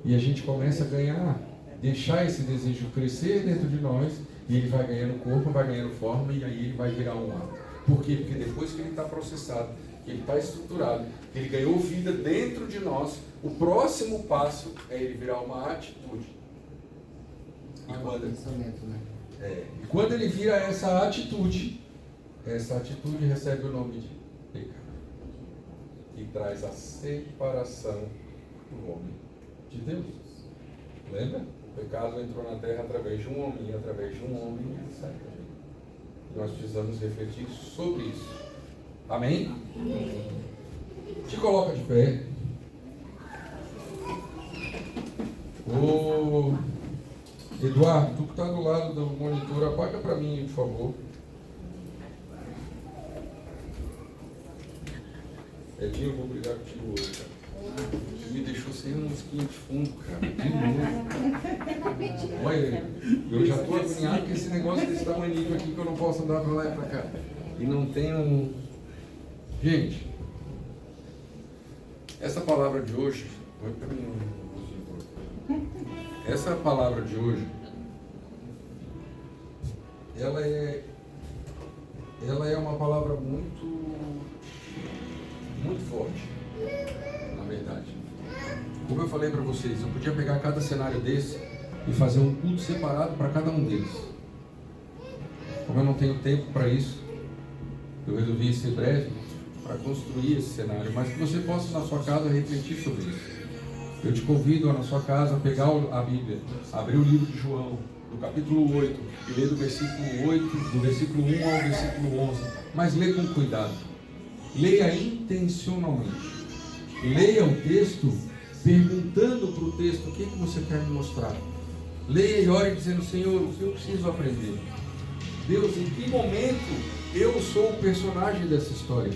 e a gente começa a ganhar, deixar esse desejo crescer dentro de nós, e ele vai ganhando corpo, vai ganhando forma, e aí ele vai virar um ato. Por quê? Porque depois que ele está processado, que ele está estruturado, que ele ganhou vida dentro de nós, o próximo passo é ele virar uma atitude. Pensamento, né? E quando ele vira essa atitude recebe o nome de pecado. E traz a separação do homem de Deus. Lembra? O pecado entrou na terra através de um homem, e através de um homem ele sai também. Nós precisamos refletir sobre isso. Amém? Amém. Te coloca de pé. Ô Eduardo, tu que está do lado do monitor, apaga para mim, por favor. Edinho, eu vou brigar contigo hoje, cara. Me deixou sem um esquinho de fundo, cara. De novo. Olha, eu já estou agoniado com esse negócio desse tamanho aqui que eu não posso andar para lá e para cá. E não tenho... Gente, essa palavra de hoje... Essa palavra de hoje, ela é uma palavra muito forte, na verdade. Como eu falei para vocês, eu podia pegar cada cenário desse e fazer um culto separado para cada um deles. Como eu não tenho tempo para isso, eu resolvi ser breve para construir esse cenário, mas que você possa na sua casa refletir sobre isso. Eu te convido a na sua casa pegar a Bíblia, abrir o livro de João, do capítulo 8, e ler do versículo 8, do versículo 1 ao versículo 11, mas lê com cuidado. Leia intencionalmente. Leia o texto perguntando para o texto o que você quer me mostrar. Leia e ore dizendo, Senhor, o que eu preciso aprender? Deus, em que momento eu sou o personagem dessa história?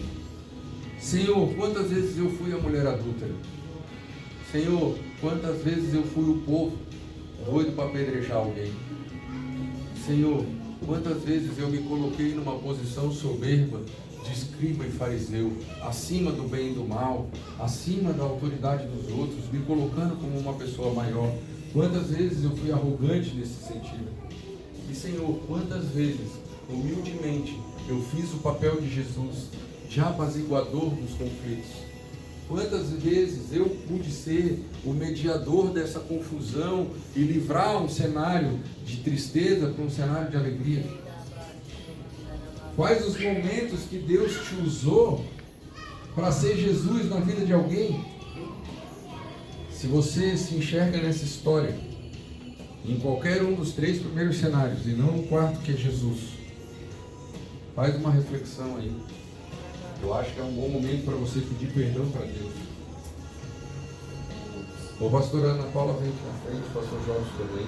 Senhor, quantas vezes eu fui a mulher adúltera? Senhor, quantas vezes eu fui o povo doido para apedrejar alguém? Senhor, quantas vezes eu me coloquei numa posição soberba de escriba e fariseu, acima do bem e do mal, acima da autoridade dos outros, me colocando como uma pessoa maior? Quantas vezes eu fui arrogante nesse sentido? E Senhor, quantas vezes, humildemente, eu fiz o papel de Jesus, de apaziguador dos conflitos? Quantas vezes eu pude ser o mediador dessa confusão e livrar um cenário de tristeza para um cenário de alegria? Quais os momentos que Deus te usou para ser Jesus na vida de alguém? Se você se enxerga nessa história, em qualquer um dos 3 primeiros cenários, e não no quarto que é Jesus, faz uma reflexão aí. Eu acho que é um bom momento para você pedir perdão para Deus. O pastor Ana Paula vem aqui na frente, o pastor Jorge também.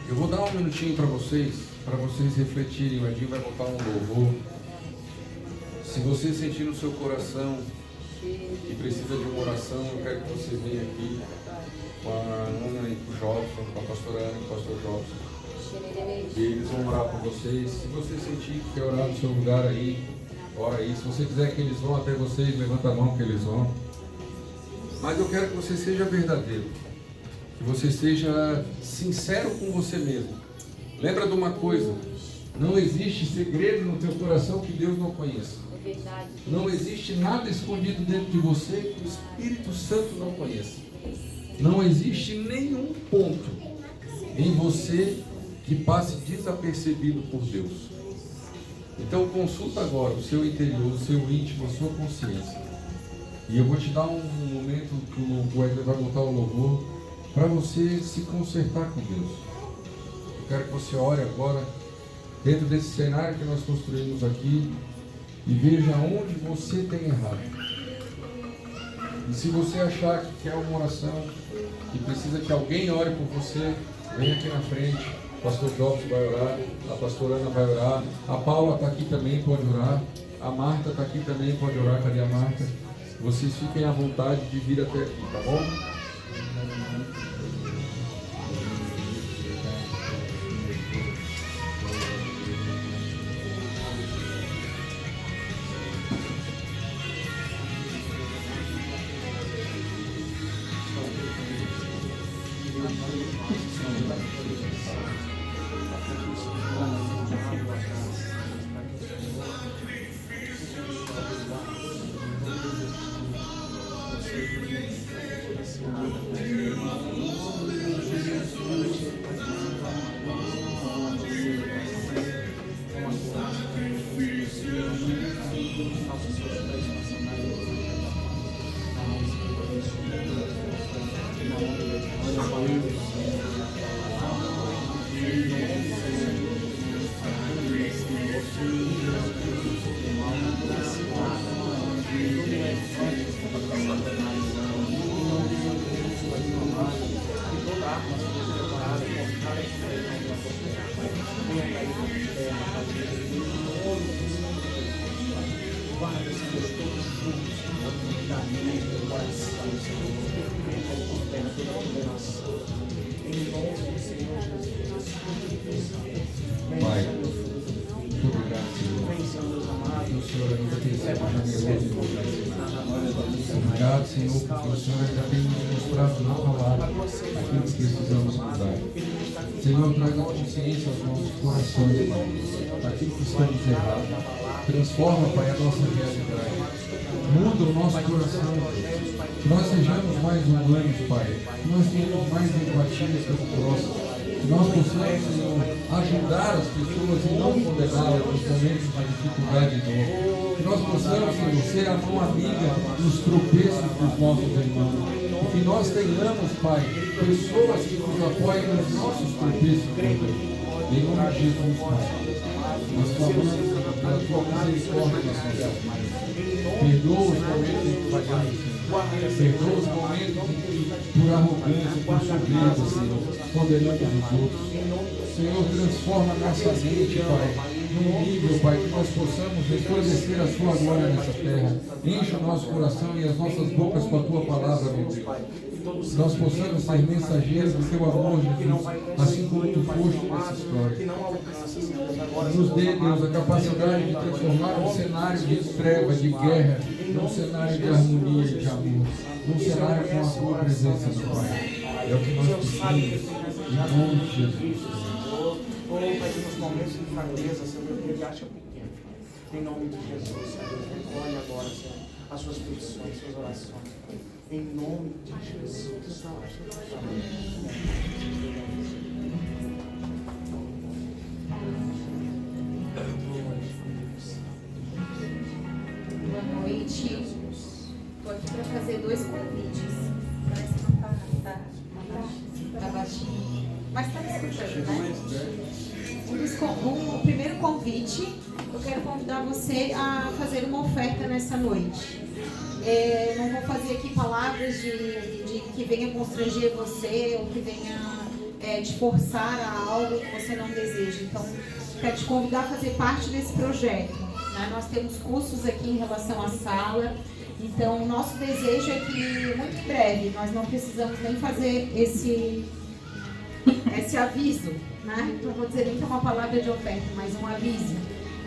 Eu vou dar um minutinho para vocês refletirem. O Edinho vai botar um louvor. Se você sentir no seu coração que precisa de uma oração, eu quero que você venha aqui com a Ana e com o Jobson, com a pastora Ana e com o pastor Jobson. E eles vão orar por vocês. Se você sentir que quer orar no seu lugar aí, ora aí. Se você quiser que eles vão até vocês, levanta a mão que eles vão. Mas eu quero que você seja verdadeiro, que você seja sincero com você mesmo. Lembra de uma coisa: não existe segredo no teu coração que Deus não conheça. Não existe nada escondido dentro de você que o Espírito Santo não conheça. Não existe nenhum ponto em você que passe desapercebido por Deus. Então consulta agora o seu interior, o seu íntimo, a sua consciência. E eu vou te dar um momento que o Wesley vai botar o louvor para você se consertar com Deus. Eu quero que você ore agora dentro desse cenário que nós construímos aqui e veja onde você tem errado. E se você achar que quer uma oração, que precisa que alguém ore por você, vem aqui na frente. O pastor Jobs vai orar, a pastora Ana vai orar, a Paula está aqui também, pode orar, a Marta está aqui também, pode orar. Cadê a Marta? Vocês fiquem à vontade de vir até aqui, tá bom? Pai, muito obrigado, Senhor. O Senhor ainda tem sido generoso. Obrigado, Senhor, porque o Senhor ainda tem nos mostrado na palavra aquilo que precisamos mudar. Senhor, traz a consciência aos nossos corações, Pai, daquilo que estamos errados. Transforma, Pai, a nossa realidade. Muda o nosso coração, que nós sejamos mais humanos, Pai. Que nós tenhamos mais empatia pelo próximo. Que nós possamos, Senhor, ajudar as pessoas e não condená-las nos momentos de dificuldade e dor. Que nós possamos, Senhor, ser a mão amiga nos tropeços dos nossos irmãos. E que nós tenhamos, Pai, pessoas que nos apoiem nos nossos tropeços também. Em nome de Jesus, Pai. Nós clamamos pela tua misericórdia na nossa vida. Perdoa os momentos em que falhamos, Senhor. Perdoa os momentos em que, por arrogância, por soberba, Senhor, condenamos os outros. Senhor, transforma a nossa mente, Pai, num nível, Pai, que nós possamos resplandecer a Sua glória nessa terra. Enche o nosso coração e as nossas bocas com a Tua palavra, meu Deus. Nós possamos ser mensageiros do Teu amor, Jesus, assim como Tu foste nessa história. Nos dê, Deus, a capacidade de transformar um cenário de treva, de guerra, num cenário de harmonia e de amor, num cenário com a Tua presença, meu Pai. É o que nós precisamos, em nome de Jesus. Ou Pai, nos momentos de fraqueza, Senhor, que ele acha pequeno. Em nome de Jesus, Senhor, recolhe agora, Senhor, as suas petições, suas orações. Em nome de Jesus. Amém. Boa noite. Estou aqui para fazer 2 convites. Parece que não tá baixinho. Mas está me escutando, né? O primeiro convite, eu quero convidar você a fazer uma oferta nessa noite. Não vou fazer aqui palavras de que venha constranger você ou que venha te forçar a algo que você não deseja. Então, quero te convidar a fazer parte desse projeto. Né? Nós temos cursos aqui em relação à sala. Então, o nosso desejo é que, muito em breve, nós não precisamos nem fazer esse aviso, né? Então, vou dizer nem que é uma palavra de oferta, mas um aviso.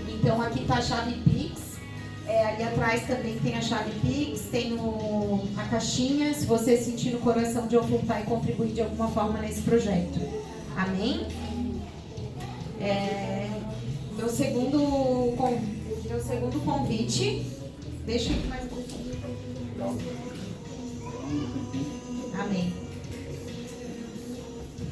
Então, aqui está a chave Pix. Ali atrás também tem a chave Pix, tem a caixinha, se você sentir no coração de ofertar e contribuir de alguma forma nesse projeto. Amém? Meu segundo convite, deixa aqui mais um pouquinho. Amém.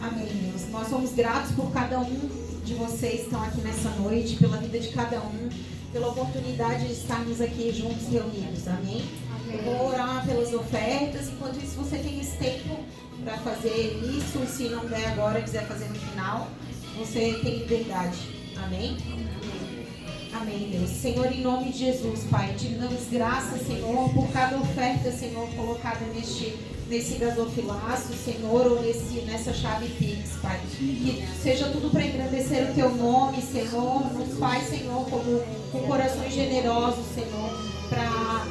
Amém, Deus. Nós somos gratos por cada um de vocês que estão aqui nessa noite, pela vida de cada um, pela oportunidade de estarmos aqui juntos, reunidos. Amém? Eu vou orar pelas ofertas. Enquanto isso, você tem esse tempo para fazer isso. Se não der agora, quiser fazer no final, você tem liberdade. Amém? Amém, Deus. Senhor, em nome de Jesus, Pai, te damos graças, Senhor, por cada oferta, Senhor, colocada nesse gasofilaço, Senhor, ou nessa chave Pix, Pai. Que seja tudo para engrandecer o Teu nome, Senhor. Nos faz, Senhor, com corações generosos, Senhor, para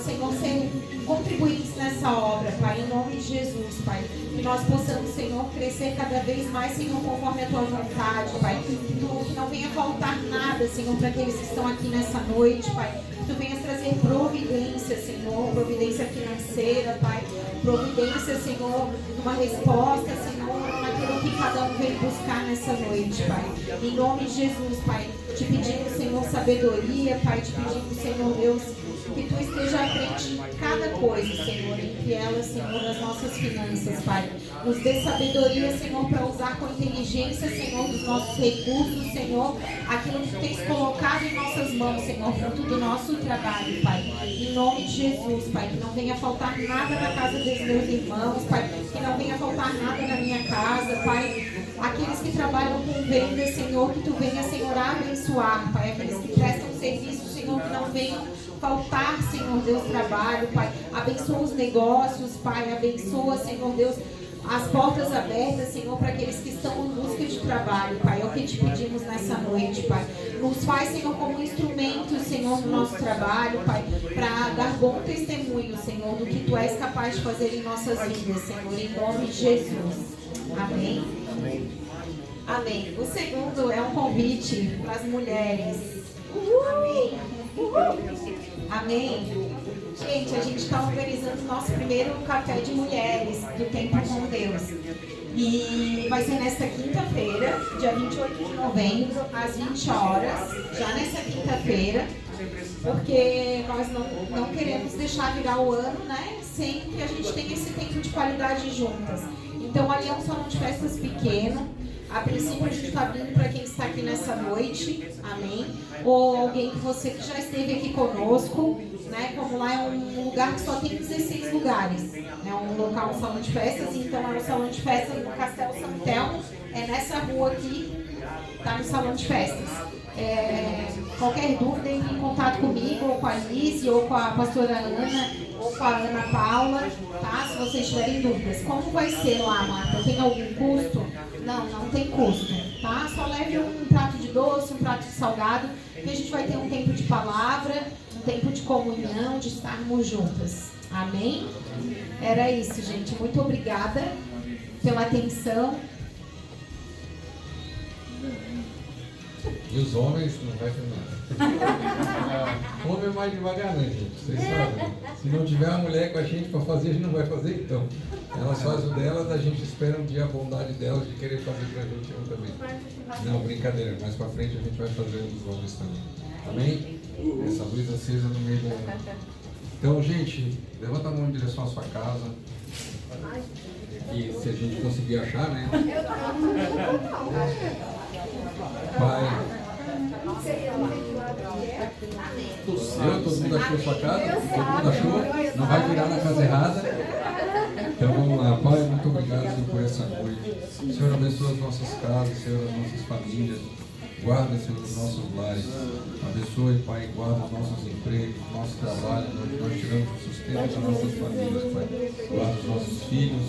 Senhor, ser contribuintes nessa obra, Pai, em nome de Jesus, Pai. Que nós possamos, Senhor, crescer cada vez mais, Senhor, conforme a Tua vontade, Pai. Que não venha faltar nada, Senhor, para aqueles que estão aqui nessa noite, Pai. Que Tu venhas trazer providência, Senhor, providência financeira, Pai. Providência, Senhor, uma resposta, Senhor, naquilo que cada um veio buscar nessa noite, Pai. Em nome de Jesus, Pai. Te pedimos, Senhor, sabedoria, Pai. Te pedimos, Senhor Deus, que Tu esteja à frente de cada coisa, Senhor, entre elas, Senhor, as nossas finanças, Pai. Nos dê sabedoria, Senhor, para usar com inteligência, Senhor, dos nossos recursos, Senhor, aquilo que Tu tens colocado em nossas mãos, Senhor, fruto do nosso trabalho, Pai. Em nome de Jesus, Pai, que não venha faltar nada na casa dos meus irmãos, Pai, que não venha faltar nada na minha casa, Pai. Aqueles que trabalham com venda, Senhor, que Tu venha, Senhor, abençoar, Pai. Aqueles que prestam serviço, Senhor, que não venham faltar, Senhor Deus, trabalho, Pai. Abençoa os negócios, Pai. Abençoa, Senhor Deus, as portas abertas, Senhor, para aqueles que estão em busca de trabalho, Pai. É o que te pedimos nessa noite, Pai. Nos faz, Senhor, como instrumento, Senhor, no nosso trabalho, Pai, para dar bom testemunho, Senhor, do que Tu és capaz de fazer em nossas vidas, Senhor, em nome de Jesus. Amém. Amém. O segundo é um convite para as mulheres. Amém. Amém. Gente, a gente está organizando o nosso primeiro café de mulheres do Tempo com Deus. E vai ser nesta quinta-feira, dia 28 de novembro, às 20 horas. Já nessa quinta-feira, porque nós não queremos deixar virar o ano, né? Sem que a gente tenha esse tempo de qualidade juntas. Então, ali é um salão de festas pequeno. A princípio, a gente está vindo para quem está aqui nessa noite, amém? Ou alguém que já esteve aqui conosco, né? Como lá é um lugar que só tem 16 lugares. É um local, um salão de festas, então é um salão de festas no Castelo São Telmo. É nessa rua aqui, tá no salão de festas. Qualquer dúvida, entre em contato comigo, ou com a Alice, ou com a pastora Ana, ou com a Ana Paula, tá? Se vocês tiverem dúvidas. Como vai ser lá, Marta? Tem algum custo? Não tem custo, tá? Só leve um prato de doce, um prato de salgado, que a gente vai ter um tempo de palavra, um tempo de comunhão, de estarmos juntas. Amém? Era isso, gente. Muito obrigada pela atenção. E os homens não vai ter nada. Homem é mais devagar, né, gente? Vocês sabem. Se não tiver uma mulher com a gente para fazer, a gente não vai fazer, então. Elas fazem o delas, a gente espera um dia a bondade delas de querer fazer pra gente eu também. Não, brincadeira. Mais pra frente a gente vai fazer dos homens também. Amém? Essa luz acesa no meio da... Então, gente, levanta a mão em direção à sua casa. E se a gente conseguir achar, né? Pai. Todo mundo achou sua casa? Todo mundo achou? Não vai virar na casa errada? Então vamos lá. Pai, muito obrigado, Senhor, por essa noite. Senhor, abençoa as nossas casas, Senhor, as nossas famílias. Guarda, Senhor, os nossos lares. Abençoe, Pai, guarda os nossos empregos, nosso trabalho, onde nós tiramos o sustento das nossas famílias, Pai. Guarda os nossos filhos,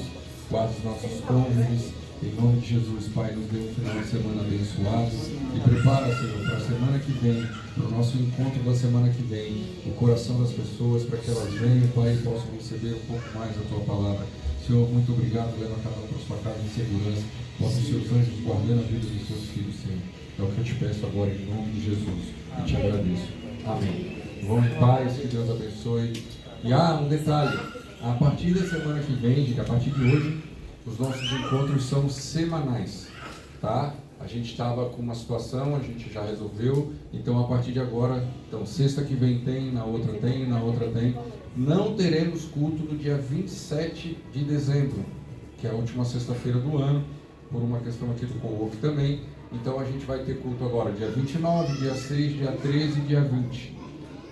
guarda os nossos cônjuges. Em nome de Jesus, Pai, nos dê um final de semana abençoado e prepara, Senhor, para a semana que vem, para o nosso encontro da semana que vem, o coração das pessoas, para que elas venham, Pai, e possam receber um pouco mais da Tua palavra. Senhor, muito obrigado, leva cada um para sua casa em segurança, possa os seus anjos guardando a vida dos seus filhos, Senhor. É o que eu te peço agora, em nome de Jesus, e te agradeço. Amém. Vamos em paz, que Deus abençoe. E um detalhe, a partir da semana que vem, a partir de hoje, os nossos encontros são semanais, tá? A gente estava com uma situação, a gente já resolveu, então a partir de agora, então sexta que vem tem, na outra tem. Não teremos culto no dia 27 de dezembro, que é a última sexta-feira do ano, por uma questão aqui do co-work também. Então a gente vai ter culto agora dia 29, dia 6, dia 13 e dia 20.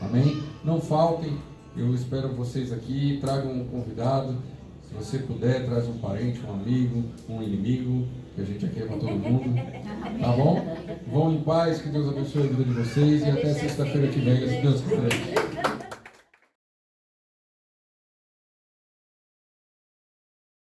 Amém? Não faltem, eu espero vocês aqui, tragam um convidado. Se você puder, traz um parente, um amigo, um inimigo, que a gente aqui ama todo mundo. Tá bom? Vão em paz, que Deus abençoe a vida de vocês e até sexta-feira que vem, se Deus quiser.